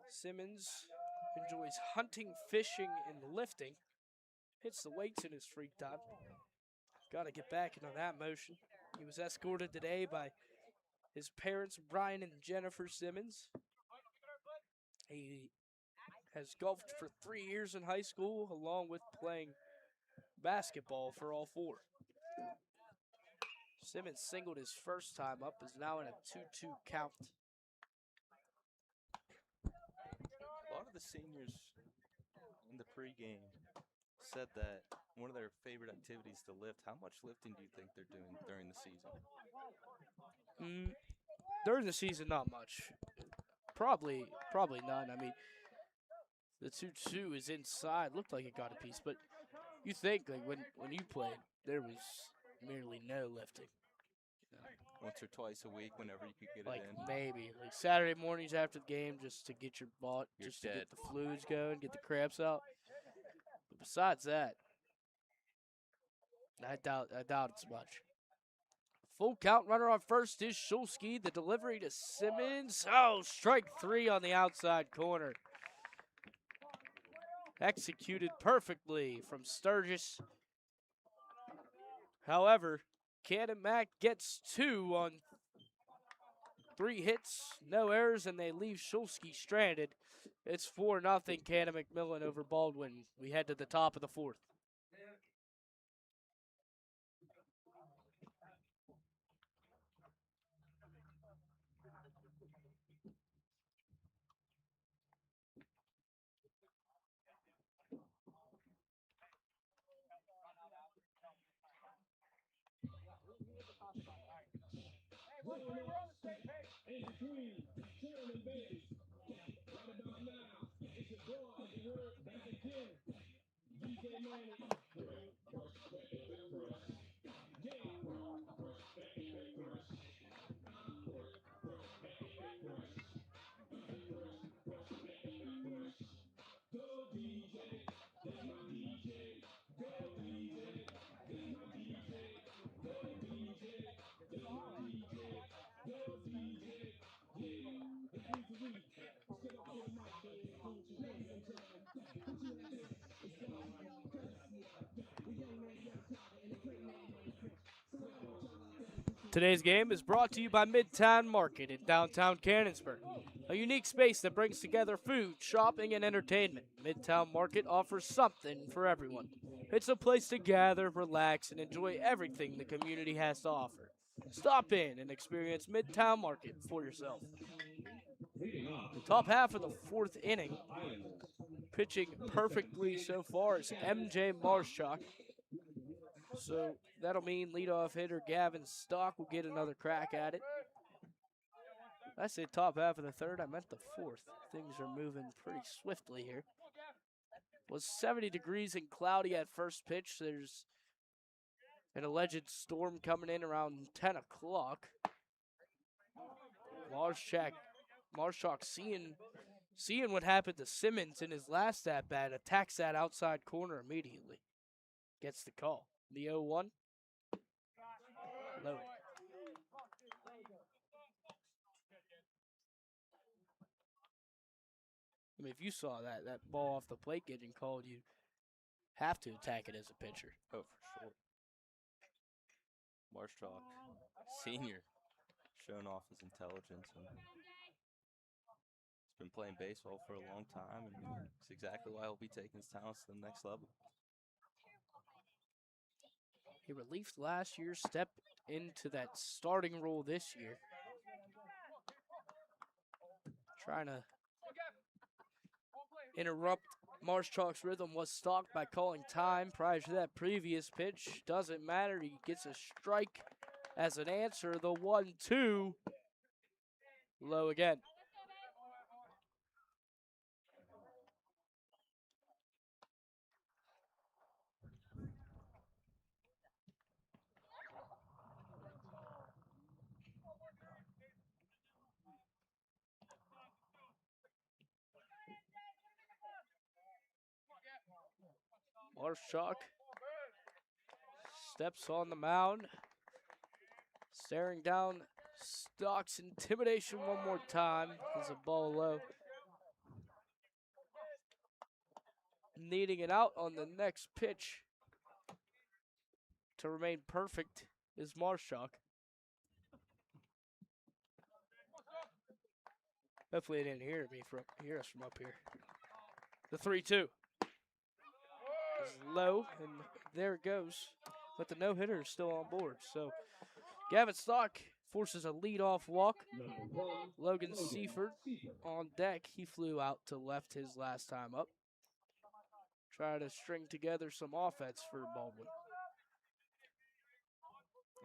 Simmons enjoys hunting, fishing, and lifting. Hits the weights in his free time. Got to get back into that motion. He was escorted today by his parents, Brian and Jennifer Simmons. He has golfed for 3 years in high school, along with playing basketball for all 4. Simmons singled his first time up, is now in a 2-2 count. A lot of the seniors in the pregame said that one of their favorite activities to lift. How much lifting do you think they're doing during the season? During the season, not much. Probably none. I mean, the 2-2 is inside. Looked like it got a piece, but you think like when you played, there was nearly no lifting. Once or twice a week, whenever you could get Like it in. maybe like Saturday mornings after the game, just to get your butt, You're just to dead. get the fluids going, get the cramps out. But besides that, I doubt it's much. Full count, runner on first is Shulsky. The delivery to Simmons. Oh, strike 3 on the outside corner. Executed perfectly from Sturgis. However, Canon Mac gets 2 on 3 hits, no errors, and they leave Shulsky stranded. It's 4-0 Canon-McMillan over Baldwin. We head to the top of the 4th. In between turn and base. Right about now, it's a draw. The word back again. Today's game is brought to you by Midtown Market in downtown Canonsburg, a unique space that brings together food, shopping, and entertainment. Midtown Market offers something for everyone. It's a place to gather, relax, and enjoy everything the community has to offer. Stop in and experience Midtown Market for yourself. The top half of the fourth inning, pitching perfectly so far, is MJ Marshak. So that'll mean leadoff hitter Gavin Stock will get another crack at it. I said top half of the third, I meant the fourth. Things are moving pretty swiftly here. It was 70 degrees and cloudy at first pitch. There's an alleged storm coming in around 10 o'clock. Marshak seeing what happened to Simmons in his last at-bat, attacks that outside corner immediately. Gets the call. The 0-1. Low. I mean, if you saw that ball off the plate getting called, you have to attack it as a pitcher. Oh, for sure. Marshak, senior, showing off his intelligence, and he's been playing baseball for a long time, and it's exactly why he'll be taking his talents to the next level. He relieved last year, stepped into that starting role this year. Trying to interrupt Marshak's rhythm, was stalked by calling time prior to that previous pitch. Doesn't matter. He gets a strike as an answer. The 1-2. Low again. Marshak steps on the mound, staring down Stock's intimidation one more time. There's a ball low. Needing it out on the next pitch to remain perfect is Marshak. Hopefully they didn't hear us from up here. The 3-2 is low, and there it goes. But the no-hitter is still on board. So Gavin Stock forces a leadoff walk. Logan Seifert on deck. He flew out to left his last time up. Try to string together some offense for Baldwin.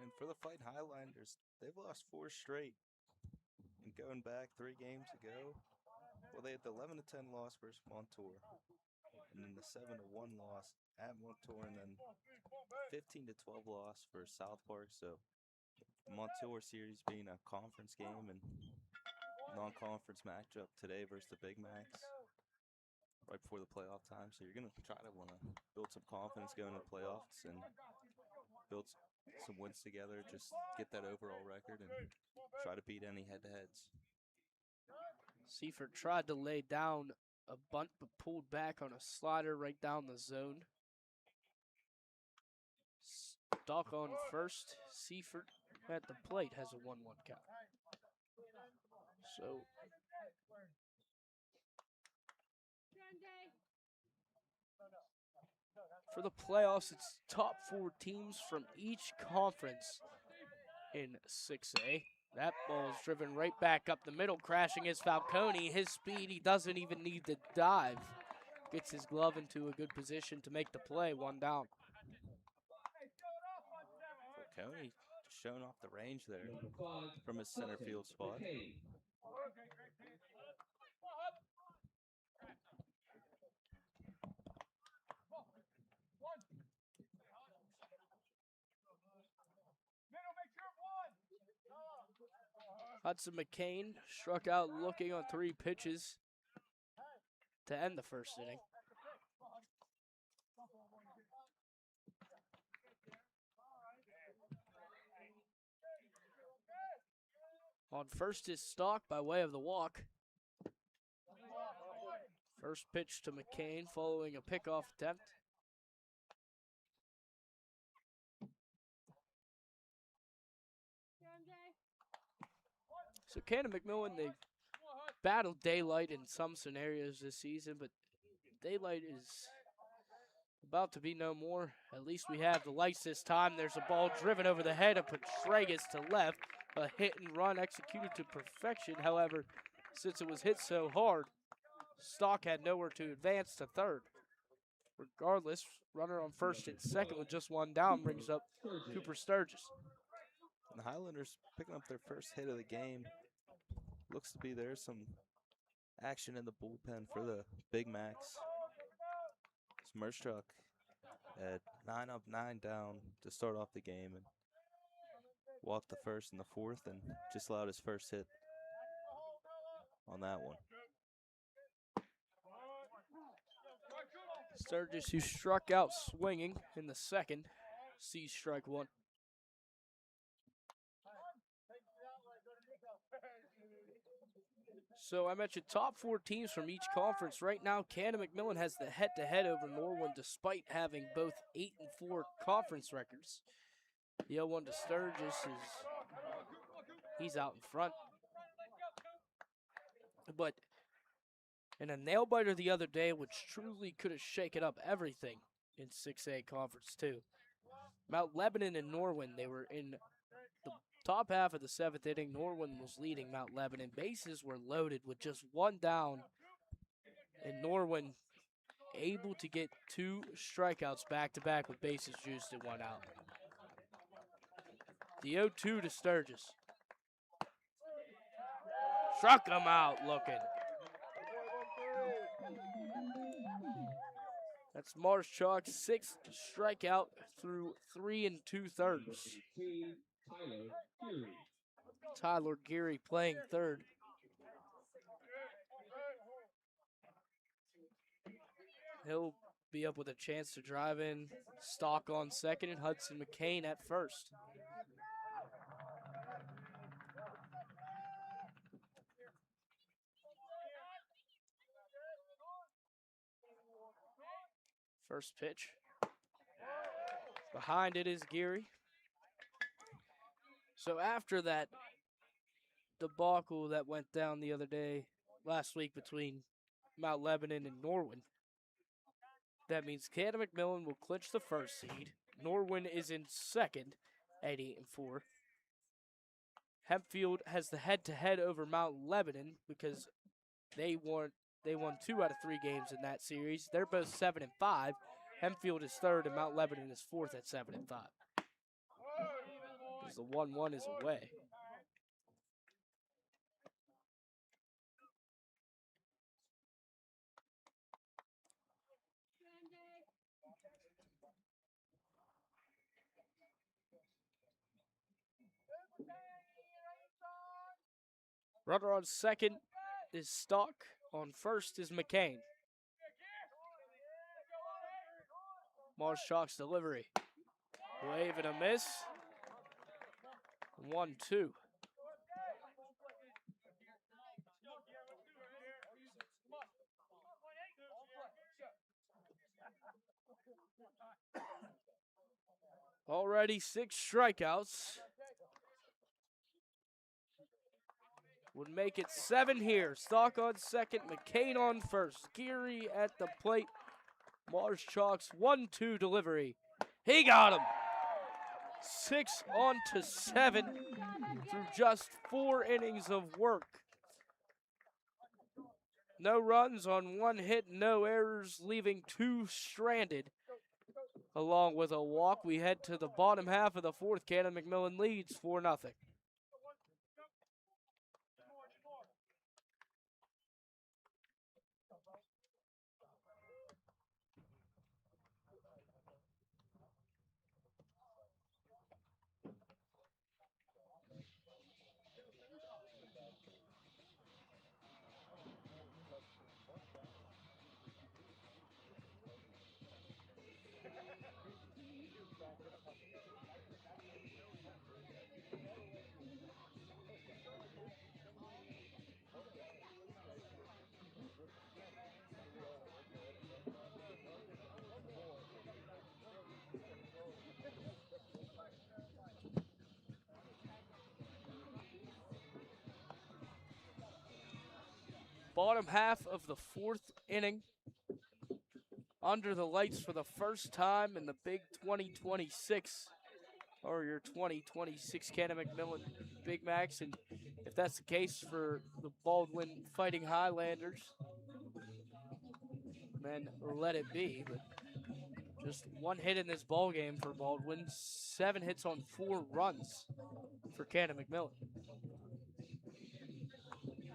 And for the Fighting Highlanders, they've lost 4 straight. And going back 3 games ago, well, they had the 11-10 loss versus Montour, and then the 7-1 loss at Montour, and then 15-12 loss for South Park. So the Montour series being a conference game and non-conference matchup today versus the Big Macs right before the playoff time. So you're going to try to want to build some confidence going into the playoffs and build some wins together, just get that overall record and try to beat any head-to-heads. Seifert tried to lay down a bunt but pulled back on a slider right down the zone. Stock on first. Seifert at the plate has a 1-1 count. So for the playoffs, it's top 4 teams from each conference in 6A. That ball is driven right back up the middle, crashing is Falcone. His speed, he doesn't even need to dive. Gets his glove into a good position to make the play, 1 down. Falcone showing off the range there from his center field spot. Hudson McCain struck out looking on 3 pitches to end the first inning. On first is Stock by way of the walk. First pitch to McCain following a pickoff attempt. So Canon-McMillan, they battled daylight in some scenarios this season, but daylight is about to be no more. At least we have the lights this time. There's a ball driven over the head of Petragas to left. A hit and run executed to perfection. However, since it was hit so hard, Stock had nowhere to advance to third. Regardless, runner on first and second with just 1 down brings up Cooper Sturgis. And the Highlanders picking up their first hit of the game. Looks to be there's some action in the bullpen for the Big Macs. Merstruck at 9 up, 9 down to start off the game and walked the first and the fourth and just allowed his first hit on that one. Sturgis, who struck out swinging in the second, sees strike 1. So I mentioned top 4 teams from each conference. Right now, Canon-McMillan has the head-to-head over Norwin despite having both 8 and 4 conference records. The 0-1 to Sturgis he's out in front. But in a nail-biter the other day, which truly could have shaken up everything in 6A Conference 2. Mount Lebanon and Norwin, they were in the top half of the 7th inning. Norwin was leading Mount Lebanon. Bases were loaded with just 1 down. And Norwin able to get 2 strikeouts back-to-back with bases juiced and 1 out. The 0-2 to Sturgis. Struck him out looking. That's Marshchalk's 6th strikeout through 3 2/3. Tyler Geary playing third. He'll be up with a chance to drive in. Stock on second and Hudson McCain at first. First pitch. Behind it is Geary. So after that debacle that went down the other day, last week between Mount Lebanon and Norwin, that means Canon-McMillan will clinch the first seed. Norwin is in second at 8 and 4. Hempfield has the head-to-head over Mount Lebanon because they won 2 out of 3 games in that series. They're both 7 and 5. Hempfield is third and Mount Lebanon is fourth at 7 and 5. Because the 1-1 is away. Runner on second is Stock. On first is McCain. Marshchalk's delivery. Wave and a miss. 1-2. Already 6 strikeouts. Would make it 7 here. Stock on second, McCain on first. Geary at the plate. Marshchalk's 1-2 delivery. He got him. 6 on to 7 through just 4 innings of work. No runs on 1 hit, no errors, leaving 2 stranded. Along with a walk, we head to the bottom half of the 4th. Canon-McMillan leads 4-0. bottom half of the 4th inning. Under the lights for the first time in the big 2026 or your 2026 Canon-McMillan Big Macs. And if that's the case for the Baldwin Fighting Highlanders, then let it be. But just 1 hit in this ball game for Baldwin. 7 hits on 4 runs for Canon-McMillan.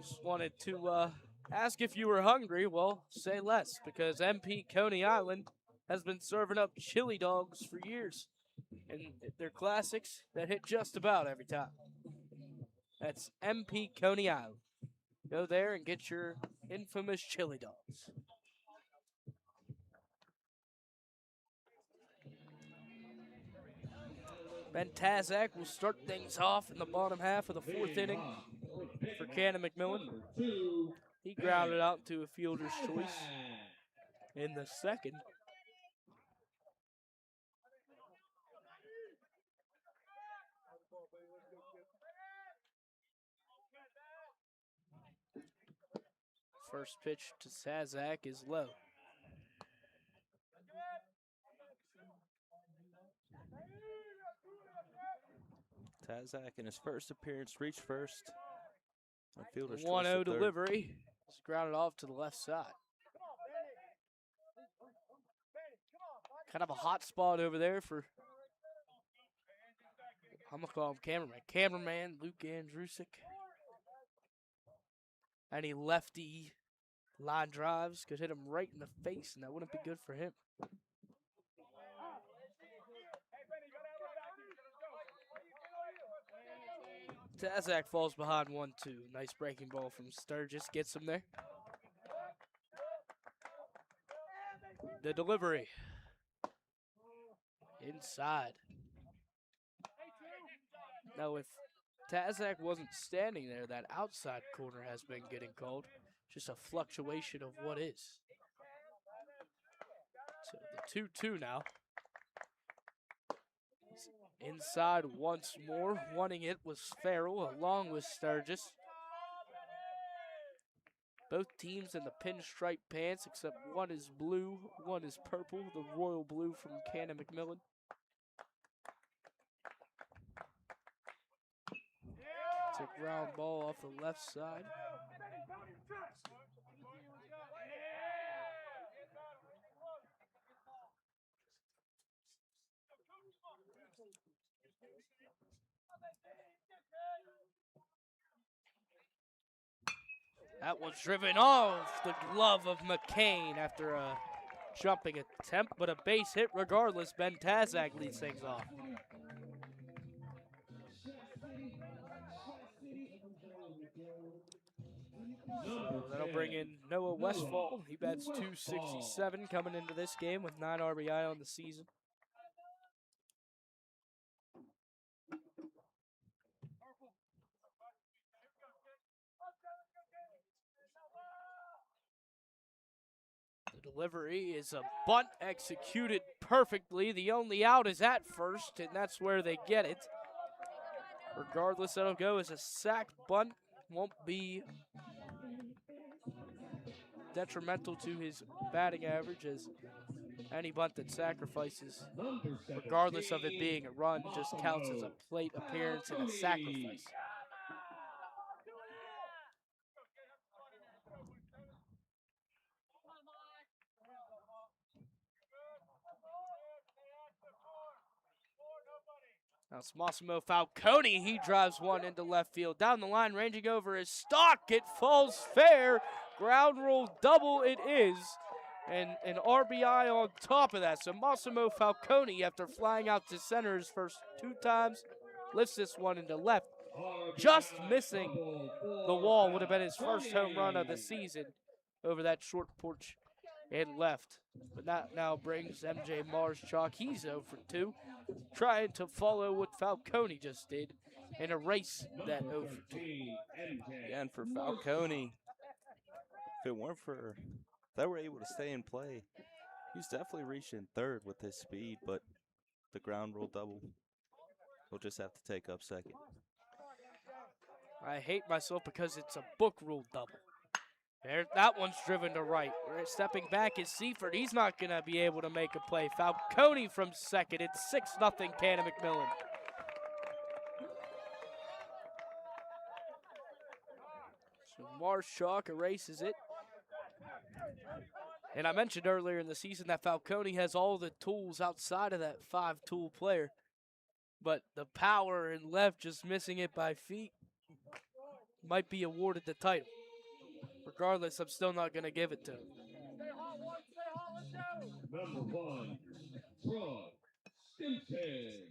Just wanted to ask if you were hungry. Well, say less, because MP Coney Island has been serving up chili dogs for years. And they're classics that hit just about every time. That's MP Coney Island. Go there and get your infamous chili dogs. Ben Tazak will start things off in the bottom half of the 4th inning for Canon-McMillan. He grounded out to a fielder's choice in the 2nd. First pitch to Tazak is low. Tazak in his first appearance reached first. 1-0 delivery. It's grounded off to the left side. Kind of a hot spot over there for, I'm going to call him cameraman. Cameraman Luke Andrusik. Any lefty line drives could hit him right in the face, and that wouldn't be good for him. Tazak falls behind 1-2. Nice breaking ball from Sturgis. Gets him there. The delivery. Inside. Now, if Tazak wasn't standing there, that outside corner has been getting called. Just a fluctuation of what is. So the 2-2 now. Inside once more. Wanting it was Farrell along with Sturgis. Both teams in the pinstripe pants, except one is blue, one is purple, the royal blue from Canon-McMillan. It's a ground ball off the left side. That was driven off the glove of McCain after a jumping attempt, but a base hit regardless. Ben Tazak leads things off. So that'll bring in Noah Westfall. He bats .267 coming into this game with 9 RBI on the season. The delivery is a bunt executed perfectly. The only out is at first, and that's where they get it. Regardless, that'll go as a sac bunt. Won't be detrimental to his batting average, as any bunt that sacrifices, regardless of it being a run, just counts as a plate appearance and a sacrifice. Now it's Massimo Falcone. He drives one into left field. Down the line, ranging over his stock. It falls fair. Ground rule double it is. And an RBI on top of that. So Massimo Falcone, after flying out to center his first 2 times, lifts this one into left. Just missing the wall would have been his first home run of the season over that short porch and left. But that now brings MJ Mars chalk. He's 0 for 2. Trying to follow what Falcone just did and erase that 0 for 2. Yeah, and for Falcone, if it weren't for, if they were able to stay in play, he's definitely reaching third with his speed, but the ground rule double, he'll just have to take up second. I hate myself because it's a book rule double. There, that one's driven to right. Stepping back is Seaford. He's not going to be able to make a play. Falcone from second. It's 6-0 Canon-McMillan. So Marshak erases it. And I mentioned earlier in the season that Falcone has all the tools outside of that 5-tool player. But the power and left just missing it by feet might be awarded the title. Regardless, I'm still not going to give it to him. Number 1, Troy Stimson.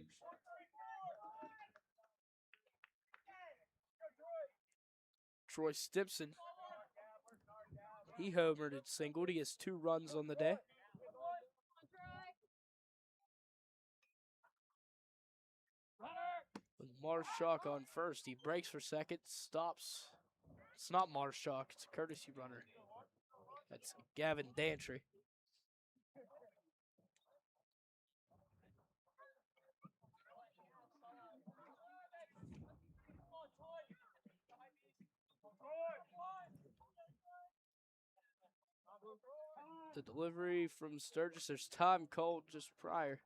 Troy Stimson. He homered and singled. He has 2 runs on the day. With Marshak on first. He breaks for second, stops. It's not Marshak, it's a courtesy runner. That's Gavin Dantry. The delivery from Sturgis. There's time called just prior.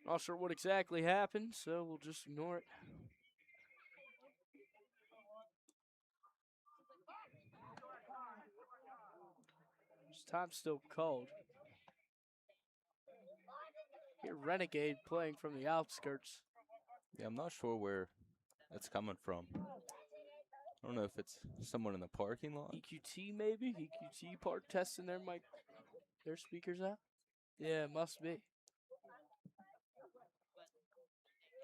Not sure what exactly happened, so we'll just ignore it. This time's still called. Here, Renegade playing from the outskirts. Yeah, I'm not sure where that's coming from. I don't know if it's someone in the parking lot. EQT maybe? EQT part testing their mic, their speakers out? Yeah, it must be.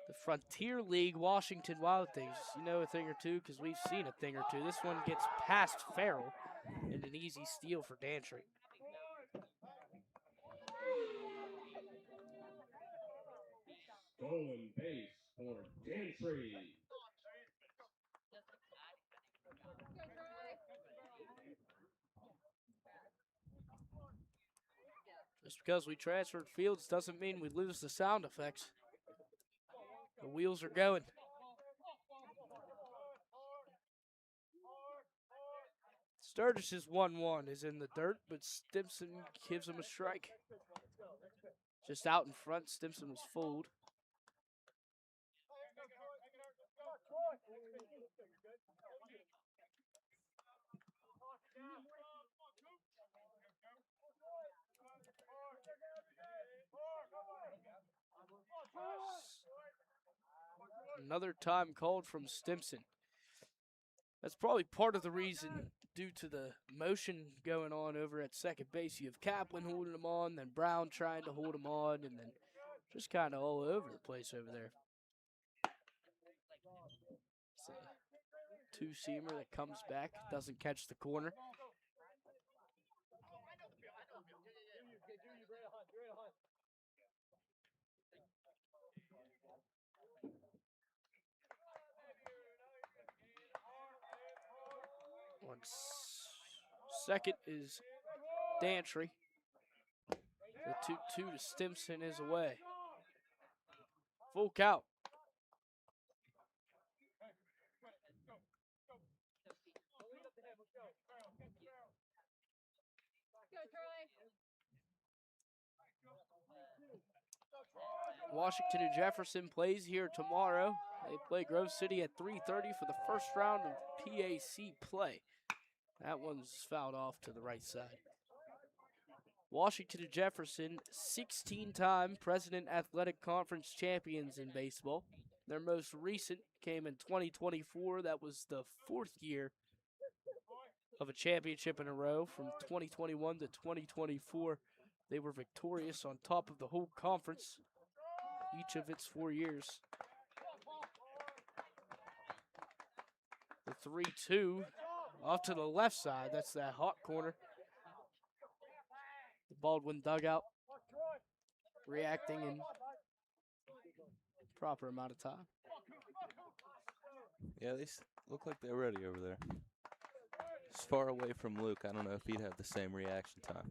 The Frontier League Washington Wild Things. You know a thing or two because we've seen a thing or two. This one gets past Farrell and an easy steal for Dantry. Stolen base for Dantry. Just because we transferred fields doesn't mean we lose the sound effects. The wheels are going. Sturgis's 1-1 is in the dirt, but Stimson gives him a strike. Just out in front, Stimson was fooled. Another time called from Stimson. That's probably part of the reason, due to the motion going on over at second base. You have Kaplan holding him on, then Brown trying to hold him on, and then just kind of all over the place over there. It's a two-seamer that comes back, doesn't catch the corner. Second is Dantry. The 2-2 to Stimson is away. Full count. Washington and Jefferson plays here tomorrow. They play Grove City at 3:30 for the first round of PAC play. That one's fouled off to the right side. Washington and Jefferson, 16-time President Athletic Conference champions in baseball. Their most recent came in 2024. That was the 4th year of a championship in a row. From 2021 to 2024, they were victorious on top of the whole conference each of its 4 years. The 3-2 off to the left side. That's that hot corner. The Baldwin dugout reacting in proper amount of time. Yeah, they look like they're ready over there. It's far away from Luke. I don't know if he'd have the same reaction time.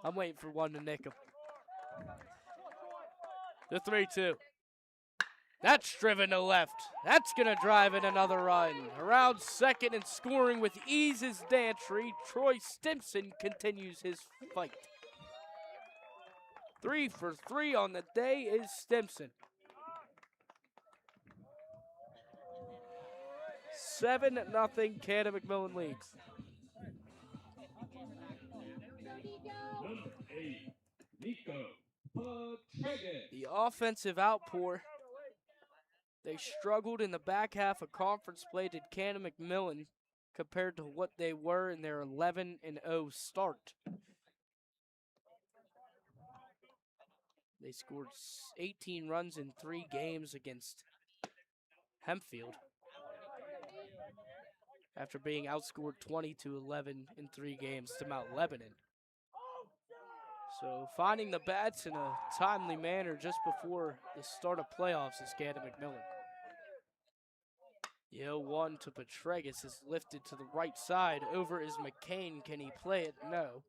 I'm waiting for one to nick him. The 3-2. That's driven to left. That's going to drive in another run. Around second and scoring with ease is Dantry. Troy Stimson continues his fight. 3 for 3 on the day is Stimson. 7-0 Canon-McMillan leads. Number 8, Nico Patregas. The offensive outpour. They struggled in the back half of conference play to Canon-McMillan compared to what they were in their 11-0 start. They scored 18 runs in 3 games against Hempfield after being outscored 20-11 in 3 games to Mount Lebanon. So finding the bats in a timely manner just before the start of playoffs is Canon-McMillan. The 0-1 to Patregas is lifted to the right side. Over is McCain. Can he play it? No.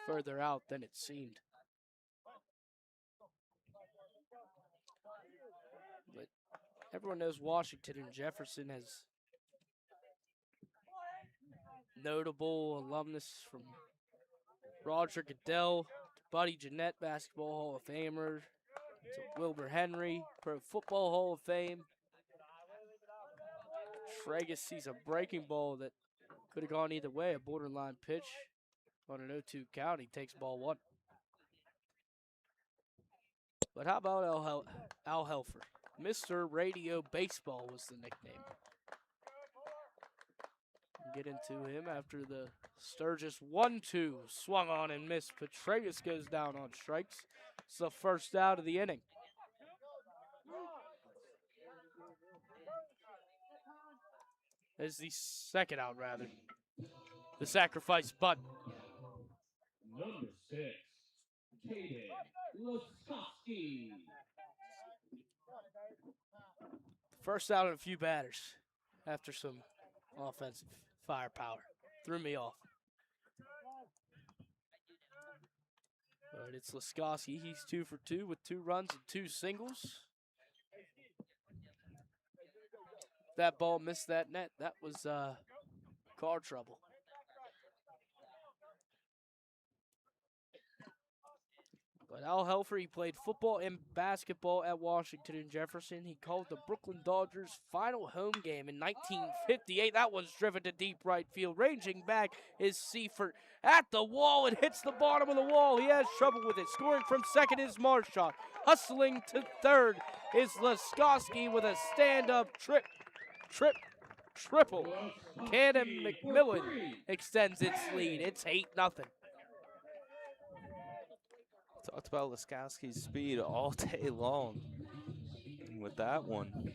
Further out than it seemed. But everyone knows Washington and Jefferson has notable alumnus from Roger Goodell to Buddy Jeanette, Basketball Hall of Famer, to Wilbur Henry, Pro Football Hall of Fame. Tregas sees a breaking ball that could have gone either way, a borderline pitch on an 0-2 count. He takes ball 1. But how about Al Helfer? Mr. Radio Baseball was the nickname. Get into him after the Sturgis 1-2 swung on and missed. Patregas goes down on strikes. It's the first out of the inning. It's the second out, rather. The sacrifice bunt. Number 6, Caden Laskowski. First out in a few batters after some offensive firepower. Threw me off. But it's Laskowski. He's 2 for 2 with 2 runs and 2 singles. That ball missed that net. That was car trouble. But Al Helfer, he played football and basketball at Washington and Jefferson. He called the Brooklyn Dodgers' final home game in 1958. That one's driven to deep right field. Ranging back is Seifert at the wall. It hits the bottom of the wall. He has trouble with it. Scoring from second is Marshall. Hustling to third is Laskowski with a stand-up triple. Canon-McMillan extends its lead. It's 8-0. Talked about Laskowski's speed all day long. And with that one,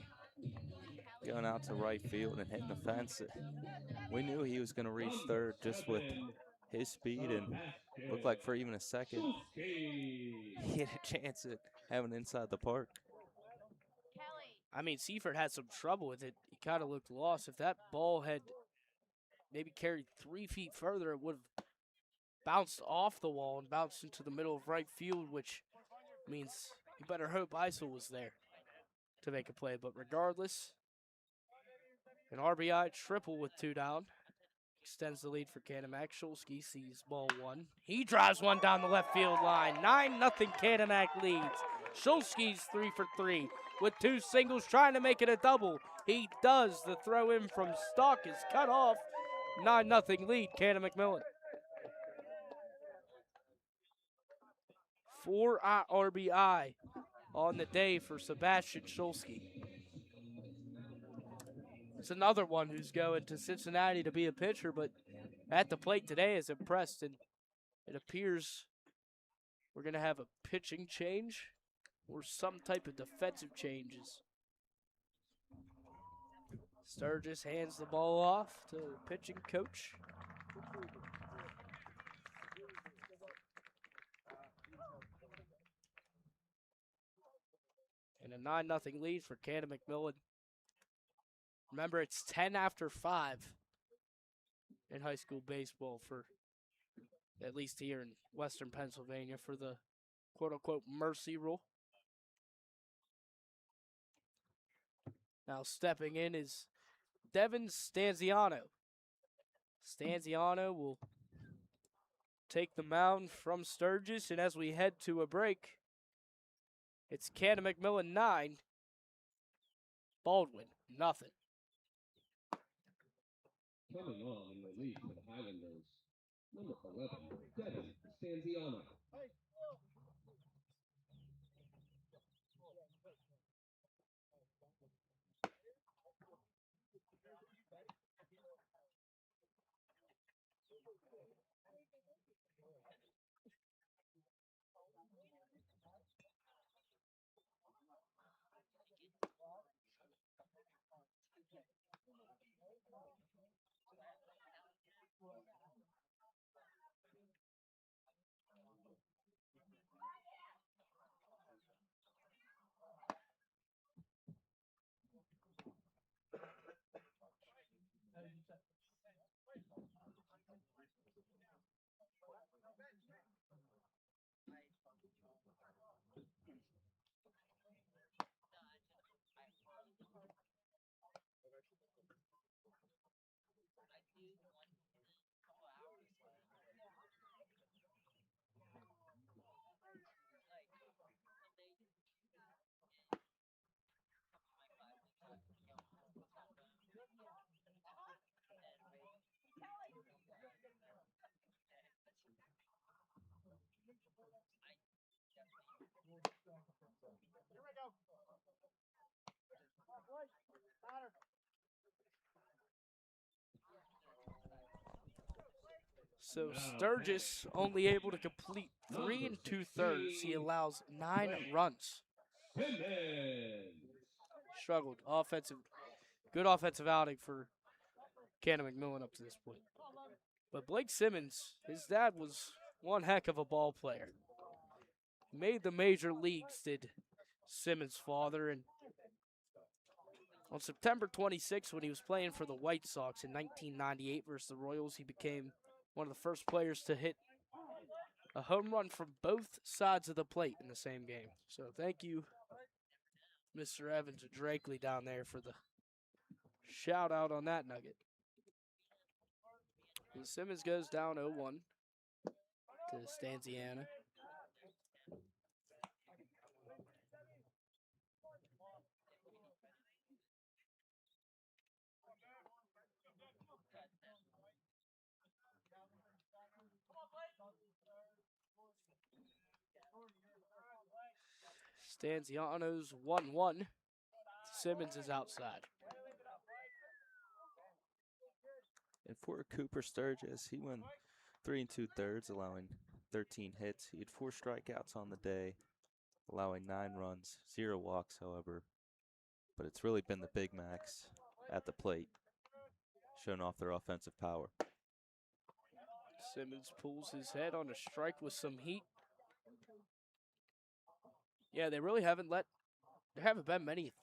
going out to right field and hitting the fence, we knew he was going to reach third just with his speed, and looked like for even a second he had a chance at having inside the park. I mean, Seifert had some trouble with it. He kind of looked lost. If that ball had maybe carried 3 feet further, it would have bounced off the wall and bounced into the middle of right field, which means you better hope Isel was there to make a play. But regardless, an RBI triple with 2 down. Extends the lead for Canon Mac. Shulsky sees ball 1. He drives one down the left field line. 9-0 Canon Mac leads. Shulsky's 3 for 3 with 2 singles, trying to make it a double. He does. The throw in from Stock is cut off. 9-0 lead, Canon-McMillan. 4 RBI on the day for Sebastian Shulsky. It's another one who's going to Cincinnati to be a pitcher, but at the plate today is impressed, and it appears we're going to have a pitching change or some type of defensive changes. Sturgis hands the ball off to the pitching coach. And a 9-0 lead for Canon-McMillan. Remember, it's 10 after 5 in high school baseball for at least here in Western Pennsylvania, for the quote-unquote mercy rule. Now stepping in is Devin Stanziano. Stanziano will take the mound from Sturgis, and as we head to a break, it's Canon-McMillan 9, Baldwin nothing. Coming on in relief for the Highlanders, number 11, Devin Stanziano. So Sturgis only able to complete 3 2/3. He allows 9 runs. Struggled. Good offensive outing for Canon-McMillan up to this point. But Blake Simmons, his dad was one heck of a ball player. Made the major leagues, did Simmons' father. And on September 26, when he was playing for the White Sox in 1998 versus the Royals, he became one of the first players to hit a home run from both sides of the plate in the same game. So thank you, Mr. Evans and Drakely down there, for the shout out on that nugget. And Simmons goes down 0-1 to Stanziano. Stanziano's 1-1. Simmons is outside. And for Cooper Sturgis, he went 3 2/3, allowing 13 hits. He had 4 strikeouts on the day, allowing 9 runs, 0 walks, however. But it's really been the Big Macs at the plate, showing off their offensive power. Simmons pulls his head on a strike with some heat. Yeah, they really haven't there haven't been many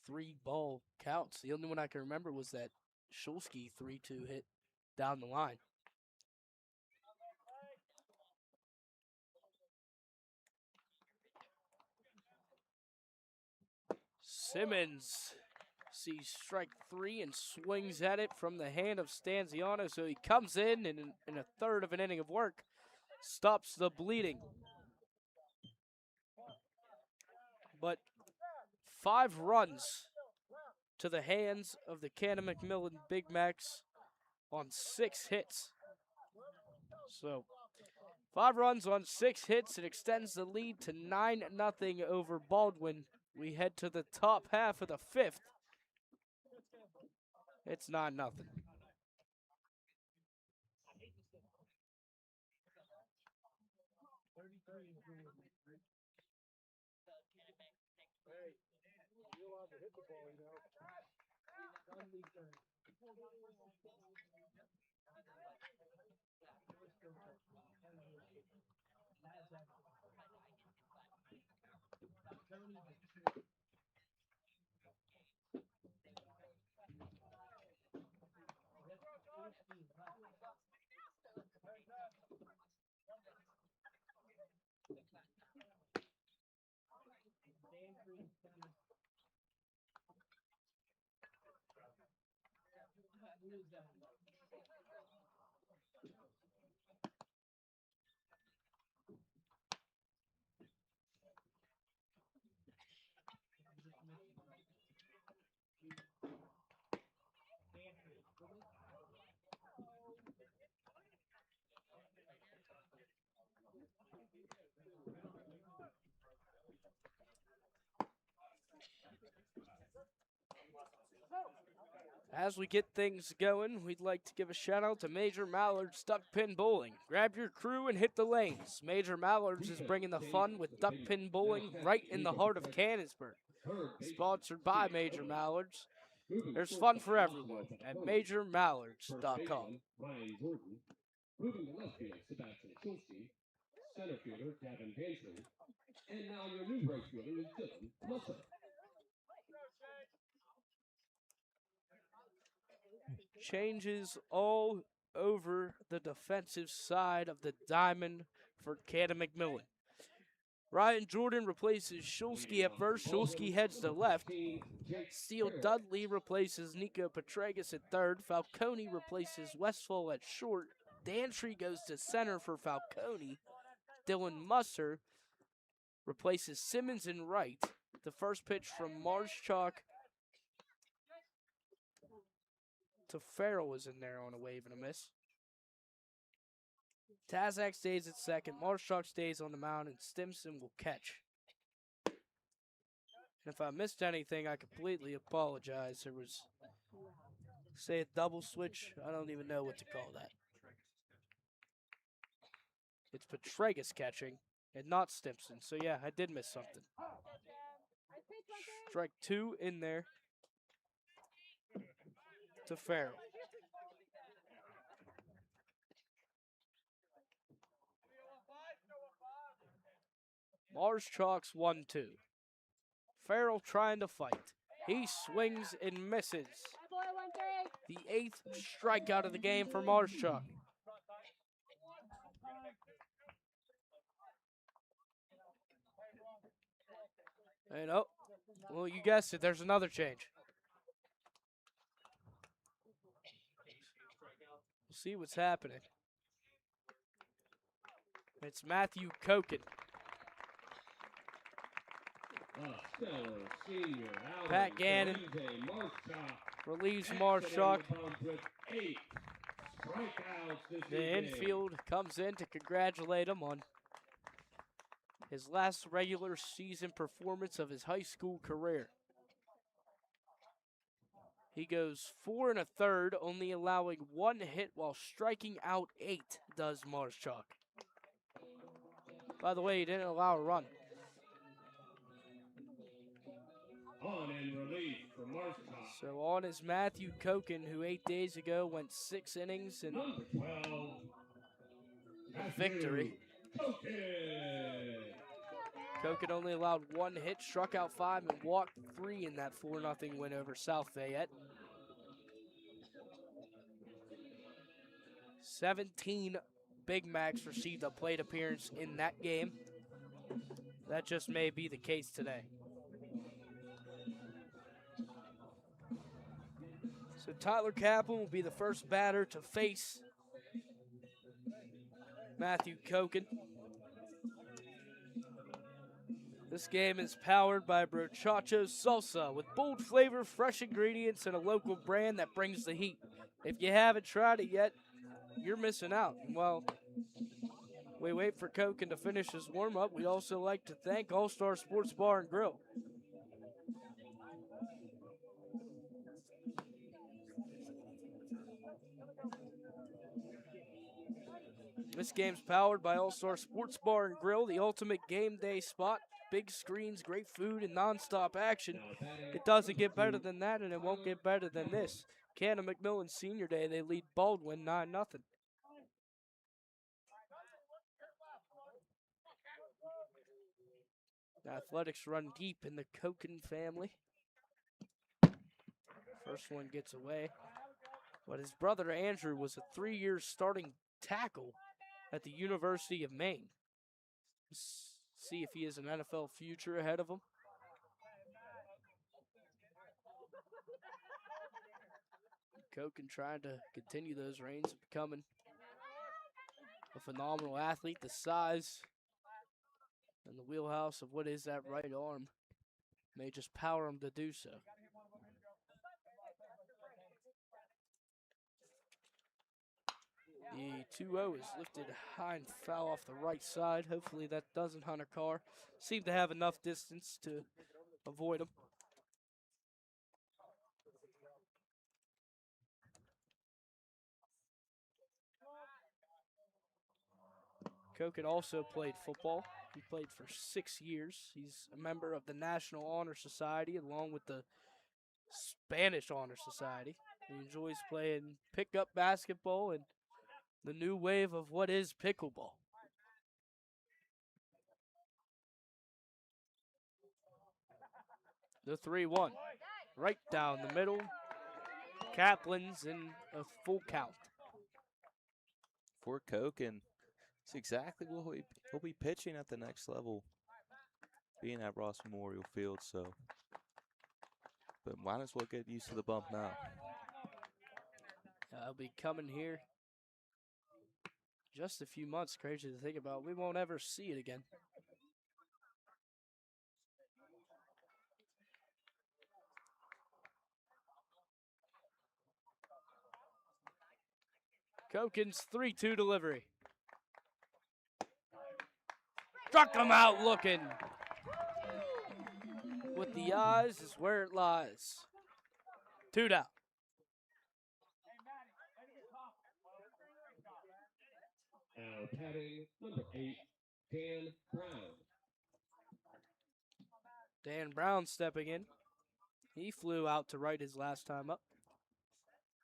3-ball counts. The only one I can remember was that Shulsky 3-2 hit down the line. Simmons sees strike 3 and swings at it from the hand of Stanziano. So he comes in a third of an inning of work, stops the bleeding. But 5 runs to the hands of the Canon-McMillan Big Macs on 6 hits. So 5 runs on 6 hits. It extends the lead to 9-0 over Baldwin. We head to the top half of the 5th. It's 9-0. As we get things going, we'd like to give a shout out to Major Mallard's Duck Pin Bowling. Grab your crew and hit the lanes. Major Mallard's is bringing the fun with duck pin bowling right in the heart of Canonsburg. Sponsored by Major Mallard's. There's fun for everyone at MajorMallards.com. Ryan Jordan. Moving to left field, Sebastian Schulze. Center fielder, Gavin Hansen. And now your new right fielder is Dylan Musser. Changes all over the defensive side of the diamond for Canon-McMillan. Ryan Jordan replaces Schulze at first. Schulze heads to left. Steele Dudley replaces Nico Petregas at third. Falcone replaces Westfall at short. Dantry goes to center for Falcone. Dylan Musser replaces Simmons in right. The first pitch from Marschalk to Farrell is in there on a wave and a miss. Tazak stays at second. Marschalk stays on the mound, and Stimson will catch. And if I missed anything, I completely apologize. There was, say, a double switch. I don't even know what to call that. It's Petregas catching and not Stimson. So, yeah, I did miss something. Strike two in there to Farrell. Marschalk's 1-2. Farrell trying to fight. He swings and misses. The 8th strikeout of the game for Marschalk. And oh, well, you guessed it, there's another change. We'll see what's happening. It's Matthew Koken. Pat Gannon relieves Marschalk. The infield comes in to congratulate him on his last regular season performance of his high school career. He goes 4 1/3, only allowing 1 hit while striking out 8, does Marschalk. By the way, he didn't allow a run. On and relief for Marschalk. So on is Matthew Koken, who 8 days ago went 6 innings and Number 12, a victory. Koken only allowed 1 hit, struck out 5, and walked 3 in that 4-0 win over South Fayette. 17 Big Macs received a plate appearance in that game. That just may be the case today. So Tyler Kaplan will be the first batter to face Matthew Koken. This game is powered by Brochacho's Salsa with bold flavor, fresh ingredients, and a local brand that brings the heat. If you haven't tried it yet, you're missing out. Well, we wait for Koken to finish his warm-up. We'd also like to thank All-Star Sports Bar and Grill. This game's powered by All-Star Sports Bar and Grill, the ultimate game day spot. Big screens, great food, and nonstop action. It doesn't get better than that, and it won't get better than this. Canon-McMillan Senior Day, they lead Baldwin 9-0. The Athletics run deep in the Koken family. First one gets away. But his brother Andrew was a 3-year starting tackle at the University of Maine. See if he has an NFL future ahead of him. Koken trying to continue those reigns of becoming a phenomenal athlete. The size and the wheelhouse of what is that right arm may just power him to do so. The 2-0 is lifted high and foul off the right side. Hopefully that doesn't Hunter Carr seem to have enough distance to avoid him. Koken also played football. He played for 6 years. He's a member of the National Honor Society along with the Spanish Honor Society. He enjoys playing pickup basketball and the new wave of what is pickleball. The 3-1, right down the middle. Kaplan's in a full count. For Koken, it's exactly what he'll be pitching at the next level, being at Ross Memorial Field. So, but might as well get used to the bump now. I'll be coming here just a few months. Crazy to think about. We won't ever see it again. Koken's 3-2 delivery. Struck him out looking. With the eyes is where it lies. 2 down. Now batting number 8, Dan Brown. Dan Brown stepping in. He flew out to right his last time up.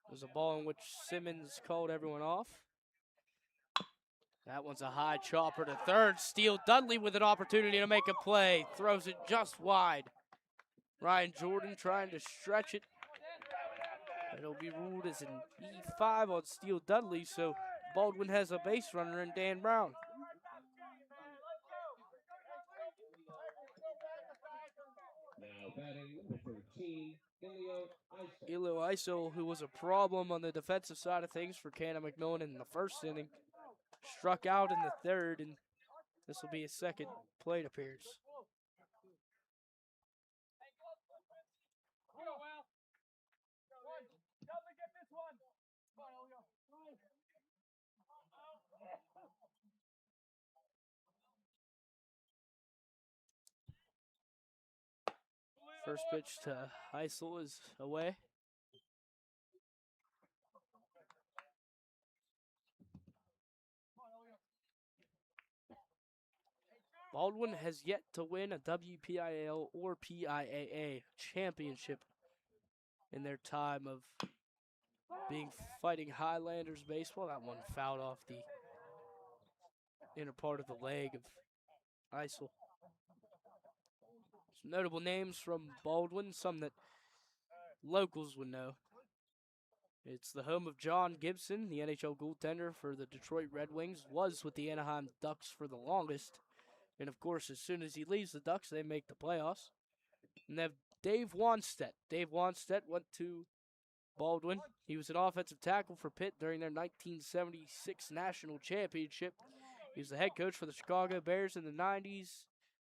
It was a ball in which Simmons called everyone off. That one's a high chopper to third. Steele Dudley with an opportunity to make a play. Throws it just wide. Ryan Jordan trying to stretch it. It'll be ruled as an E5 on Steele Dudley, so Baldwin has a base runner in Dan Brown. Now batting number 13, Ilio Iso, who was a problem on the defensive side of things for Canon-McMillan in the first inning, struck out in the third, and this will be his second plate appearance. First pitch to Heisel is away. Baldwin has yet to win a WPIAL or PIAA championship in their time of being fighting Highlanders baseball. That one fouled off the inner part of the leg of Heisel. Some notable names from Baldwin, some that locals would know. It's the home of John Gibson, the NHL goaltender for the Detroit Red Wings, was with the Anaheim Ducks for the longest. And, of course, as soon as he leaves the Ducks, they make the playoffs. And they have Dave Wanstedt. Dave Wanstedt went to Baldwin. He was an offensive tackle for Pitt during their 1976 national championship. He was the head coach for the Chicago Bears in the 90s.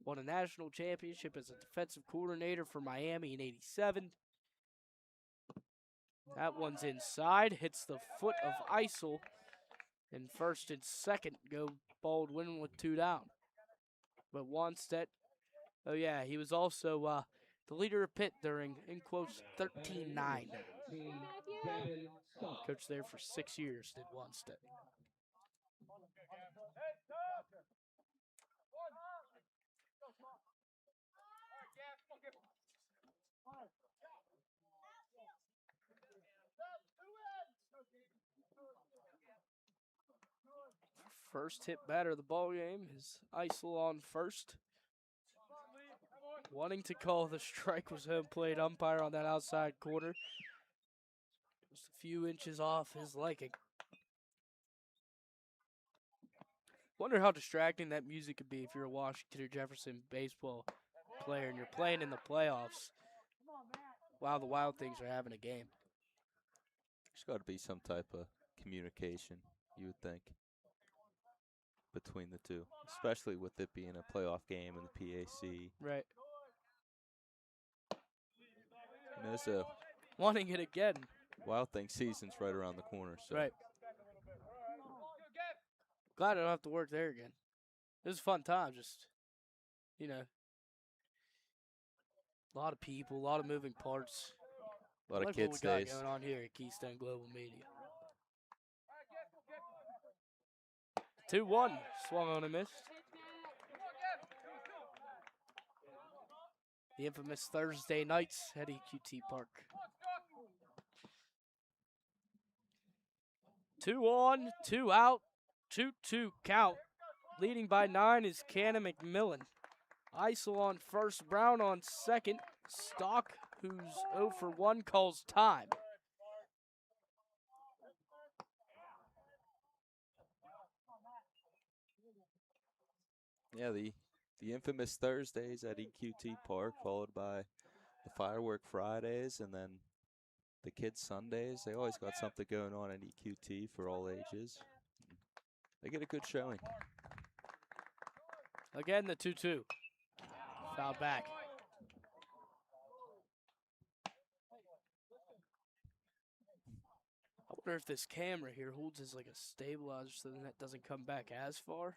Won a national championship as a defensive coordinator for Miami in '87. That one's inside. Hits the foot of Eisel. And first and second go Baldwin with 2 down. But Wanstedt, oh yeah, he was also the leader of Pitt during, in quotes, 13-9. Coached there for 6 years, did Wanstedt. First hit batter of the ball game is Eisel on first. Wanting to call the strike was home plate umpire on that outside corner. Just a few inches off his liking. Wonder how distracting that music could be if you're a Washington or Jefferson baseball player and you're playing in the playoffs while the Wild Things are having a game. There's got to be some type of communication, you would think, between the two, especially with it being a playoff game in the PAC. Right. And there's a Wanting it again. Wild Thing season's right around the corner. So. Right. Glad I don't have to work there again. It was a fun time. Just, you know, a lot of people, a lot of moving parts. A lot I of like kid what we got stays. going on here at Keystone Global Media. 2-1. Swung on and missed. The infamous Thursday nights at EQT Park. 2 on, 2 out, 2-2 count. Leading by 9 is Canon-McMillan. Isel on first, Brown on second. Stock, who's 0 for 1, calls time. Yeah, the infamous Thursdays at EQT Park, followed by the Firework Fridays, and then the Kids Sundays. They always got something going on at EQT for all ages. They get a good showing. Again, the 2-2. Foul back. I wonder if this camera here holds as like a stabilizer so then that doesn't come back as far.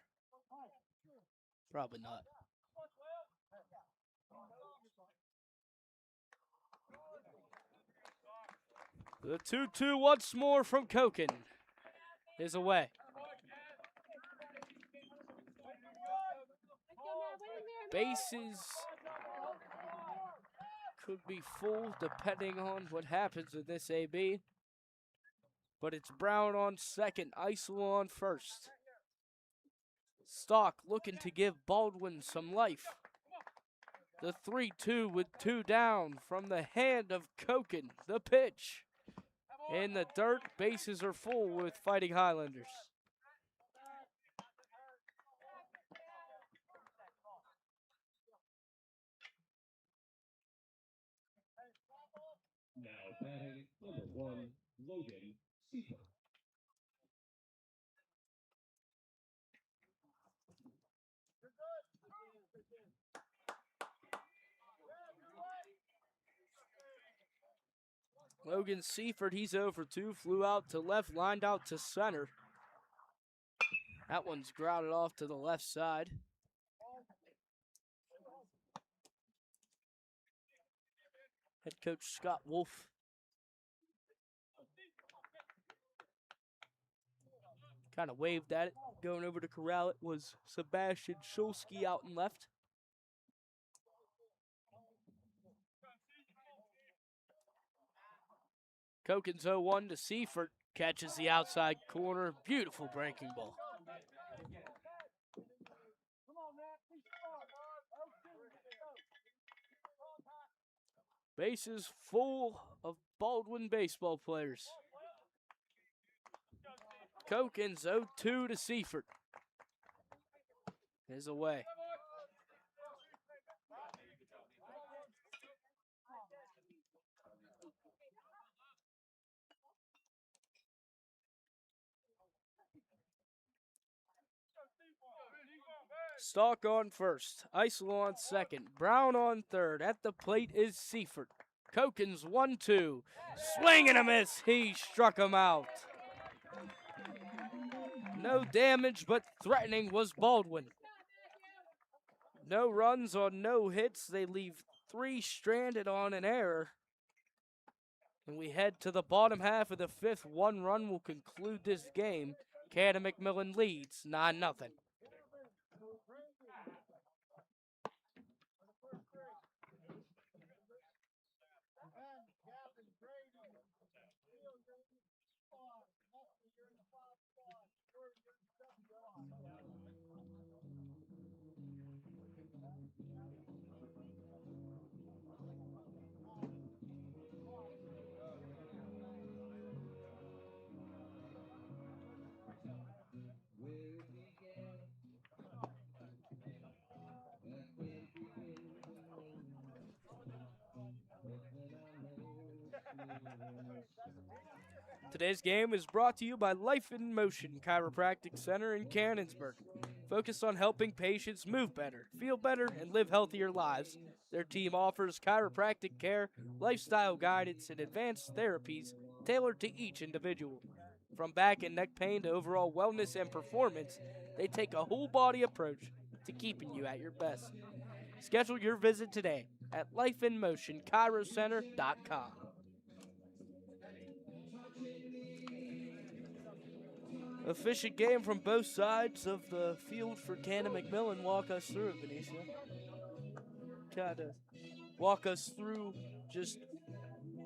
Probably not. The 2-2 once more from Koken is away. Bases could be full depending on what happens in this AB. But it's Brown on second, Isel on first. Stock looking to give Baldwin some life. The 3-2 with 2 down from the hand of Koken. The pitch. In the dirt, bases are full with Fighting Highlanders. Now batting number 1, Logan Siefer. Logan Seaford, he's 0 for 2, flew out to left, lined out to center. That one's grounded off to the left side. Head coach Scott Wolf. Kind of waved at it. Going over to corral it was Sebastian Schulski out and left. Koken's 0-1 to Seaford. Catches the outside corner. Beautiful breaking ball. Bases full of Baldwin baseball players. Koken's 0-2 to Seaford. Is away. Stalk on first, Isel on second, Brown on third. At the plate is Seaford. Koken's 1-2. Swing and a miss. He struck him out. No damage, but threatening was Baldwin. No runs on no hits. They leave 3 stranded on an error. And we head to the bottom half of the 5th. 1 run will conclude this game. Canon-McMillan leads 9-0. Today's game is brought to you by Life in Motion Chiropractic Center in Canonsburg. Focused on helping patients move better, feel better, and live healthier lives. Their team offers chiropractic care, lifestyle guidance, and advanced therapies tailored to each individual. From back and neck pain to overall wellness and performance, they take a whole body approach to keeping you at your best. Schedule your visit today at lifeinmotionchirocenter.com. Efficient game from both sides of the field for Canon-McMillan. Walk us through it, Benicio. Kind of walk us through just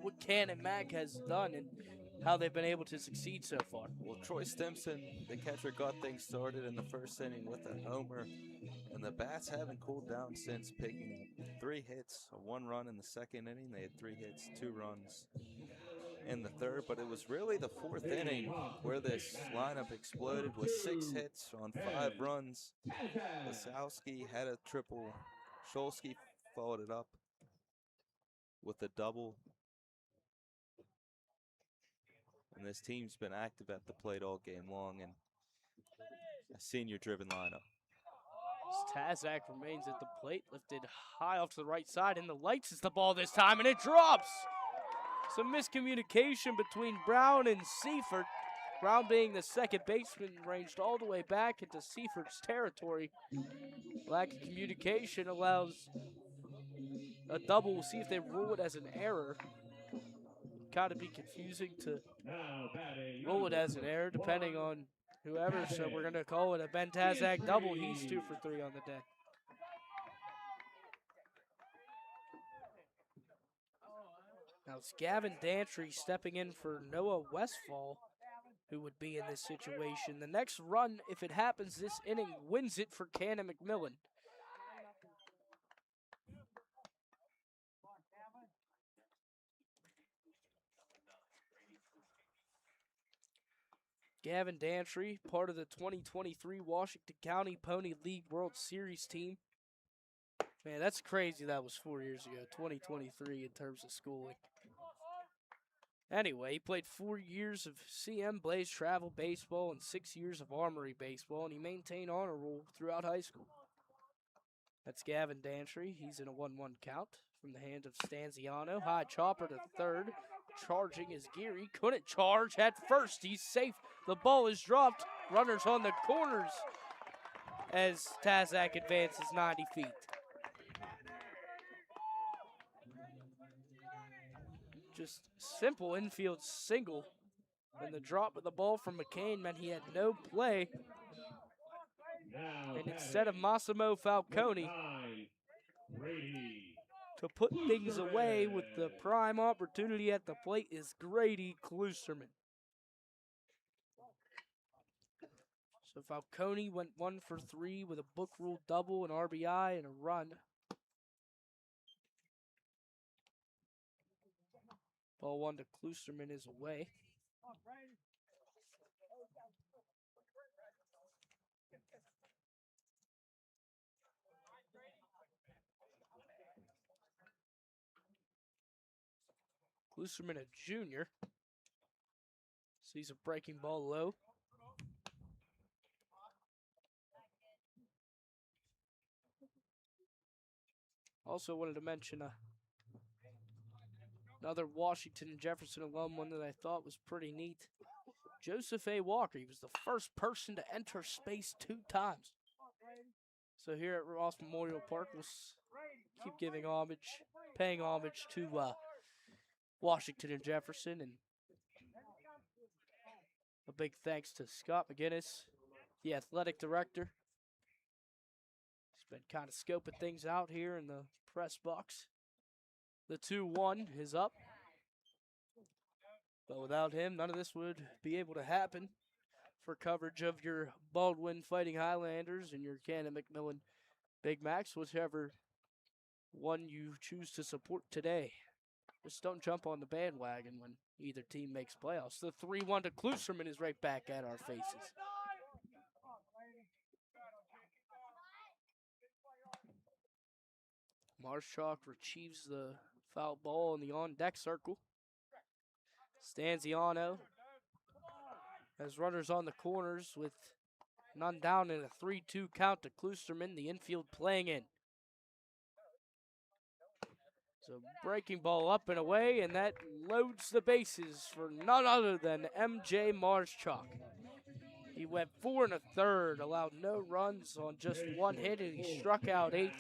what Canon Mac has done and how they've been able to succeed so far. Well, Troy Stimson, the catcher, got things started in the first inning with a homer, and the bats haven't cooled down since, picking up 3 hits, a 1 run in the second inning. They had 3 hits, 2 runs in the third, but it was really the 4th inning where this lineup exploded with 6 hits on 5 runs. Lisowski had a triple. Scholsky followed it up with a double. And this team's been active at the plate all game long, and a senior-driven lineup. Tazak remains at the plate, lifted high off to the right side, and the lights is the ball this time, and it drops. Some miscommunication between Brown and Seifert. Brown, being the second baseman, ranged all the way back into Seifert's territory. Lack of communication allows a double. We'll see if they rule it as an error. Kind of be confusing to roll it as an error depending on whoever, so we're going to call it a Ben Tazak double. He's 2 for 3 on the day. Now it's Gavin Dantry stepping in for Noah Westfall, who would be in this situation. The next run, if it happens this inning, wins it for Canon-McMillan. Gavin Dantry, part of the 2023 Washington County Pony League World Series team. Man, that's crazy that was 4 years ago, 2023 in terms of schooling. Anyway, he played 4 years of CM Blaze Travel Baseball and 6 years of Armory Baseball, and he maintained honor roll throughout high school. That's Gavin Dantry. He's in a 1-1 count from the hand of Stanziano. High chopper to third. Charging is Geary. Couldn't charge at first. He's safe. The ball is dropped. Runners on the corners as Tazak advances 90 feet. Just simple infield single. And the drop of the ball from McCain meant he had no play. And instead of Massimo Falcone to put things away with the prime opportunity at the plate is Grady Klusterman. So Falcone went 1 for 3 with a book rule double, an RBI, and a run. Ball 1 to Klusterman is away. Klusterman, a junior, sees a breaking ball low. Also wanted to mention another Washington and Jefferson alum, one that I thought was pretty neat. Joseph A. Walker, he was the first person to enter space 2 times. So here at Ross Memorial Park, we'll keep giving homage, paying homage to Washington and Jefferson, and a big thanks to Scott McGinnis, the athletic director. He's been kind of scoping things out here in the press box. The 2-1 is up. But without him, none of this would be able to happen. For coverage of your Baldwin Fighting Highlanders and your Canon-McMillan Big Macs, whichever one you choose to support today. Just don't jump on the bandwagon when either team makes playoffs. The 3-1 to Klusterman is right back at our faces. Marshak retrieves the foul ball in the on-deck circle. Stanziano has runners on the corners with none down in a 3-2 count to Klusterman, the infield playing in. So breaking ball up and away, and that loads the bases for none other than M.J. Marschalk. He went 4 1/3, allowed no runs on just one hit, and he struck out 8.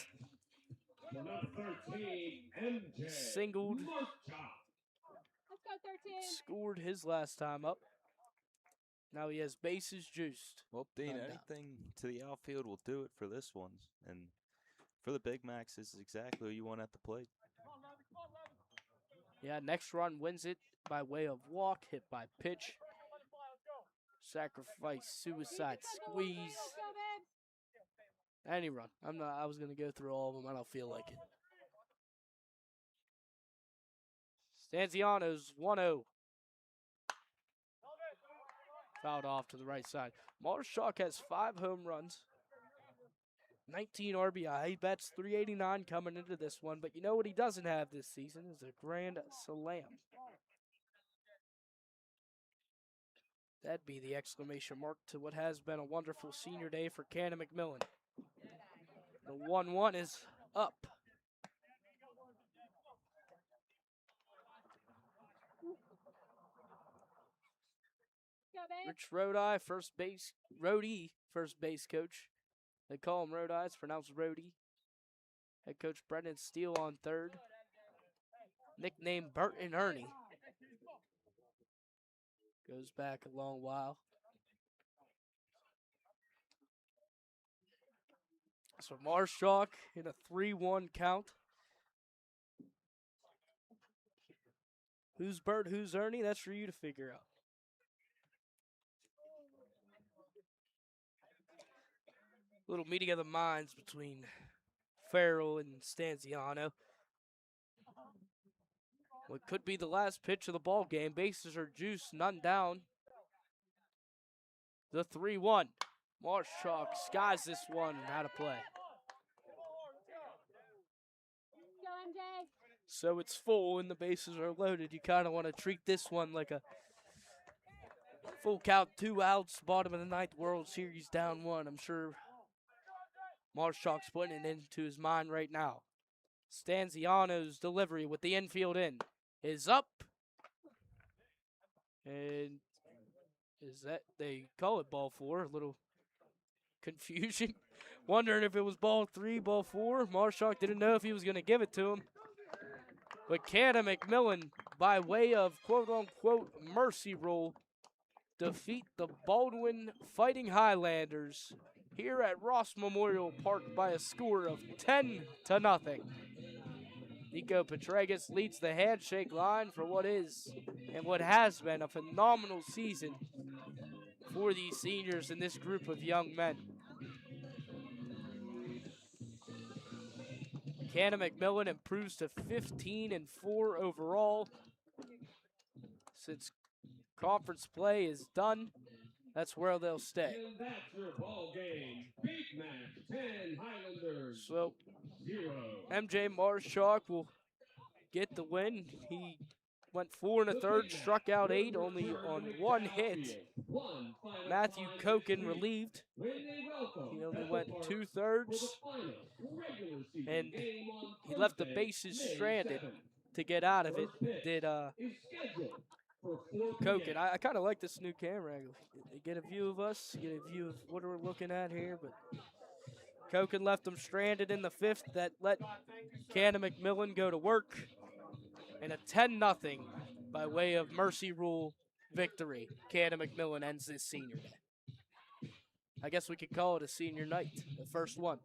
For number 13, MJ Singled, Marschalk. scored his last time up. Now he has bases juiced. Well, Dean, None down. anything to the outfield will do it for this one. And for the Big Macs, this is exactly what you want at the plate. Yeah, next run wins it by way of walk, hit by pitch, sacrifice, suicide, squeeze, any run. I was gonna go through all of them. I don't feel like it. Stanziano's 1-0. Fouled off to the right side. Marschalk has 5 home runs, 19 RBI. He bats .389 coming into this one, but you know what he doesn't have this season is a grand slam. That'd be the exclamation mark to what has been a wonderful senior day for Canon-McMillan. The 1-1 is up. Rich Rodi, Rhodey, first base coach. They call him Rodi, it's pronounced Rhodey. Head coach Brendan Steele on third. Nicknamed Bert and Ernie. Goes back a long while. So Marschalk in a 3-1 count. Who's Bert, who's Ernie? That's for you to figure out. Little meeting of the minds between Farrell and Stanziano. What could be the last pitch of the ball game. Bases are juiced, none down. The 3-1. Marschalk skies this one out of play. So it's full and the bases are loaded. You kind of want to treat this one like a full count, 2 outs, bottom of the 9th, World Series down 1. I'm sure Marschalk's putting it into his mind right now. Stanziano's delivery with the infield in is up. And is that, they call it ball 4, a little confusion. Wondering if it was ball 3, ball 4. Marschalk didn't know if he was going to give it to him. But Canon-McMillan, by way of quote-unquote mercy rule, defeat the Baldwin Fighting Highlanders here at Ross Memorial Park by a score of 10-0. Nico Petregas leads the handshake line for what is and what has been a phenomenal season for these seniors and this group of young men. Canon-McMillan improves to 15-4 overall. Since conference play is done, that's where they'll stay. And that's your ball game. Big Mac 10, Highlanders So 0. MJ Marschalk will get the win. He went 4 1/3, struck out 8, only on 1 hit. Matthew Koken relieved. He only went 2/3, and he left the bases stranded to get out of it. Did Koken. I kind of like this new camera angle. Get a view of us, get a view of what we're looking at here, but Koken left them stranded in the 5th. That let Canon-McMillan go to work. And a 10-0 by way of mercy rule victory. Canon-McMillan ends this senior day. I guess we could call it a senior night, the first one.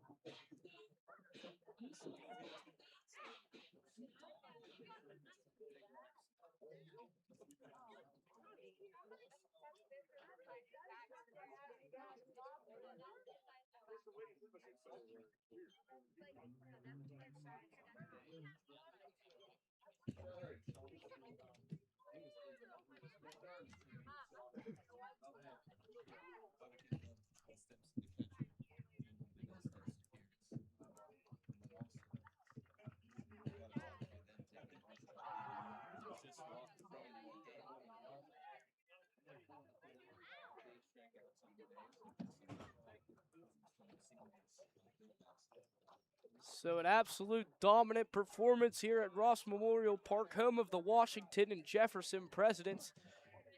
So an absolute dominant performance here at Ross Memorial Park, home of the Washington and Jefferson Presidents.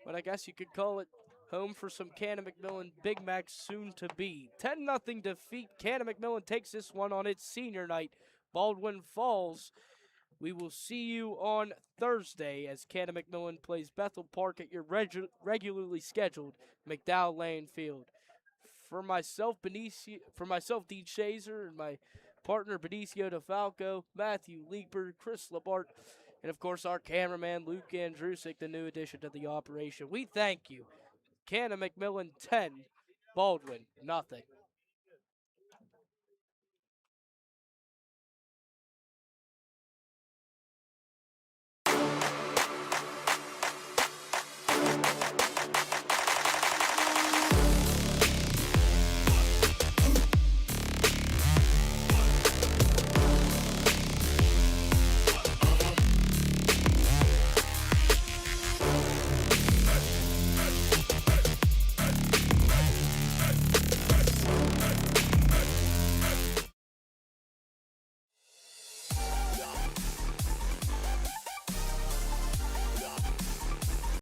But I guess you could call it home for some Canon-McMillan Big Macs soon to be. 10-0 defeat. Canon-McMillan takes this one on its senior night. Baldwin falls. We will see you on Thursday as Canon-McMillan plays Bethel Park at your regularly scheduled McDowell Lane Field. For myself, Dean Shazer, and my partner Benicio DeFalco, Matthew Leeper, Chris Labart, and of course our cameraman Luke Andrusik, the new addition to the operation. We thank you. Canon-McMillan 10, Baldwin nothing.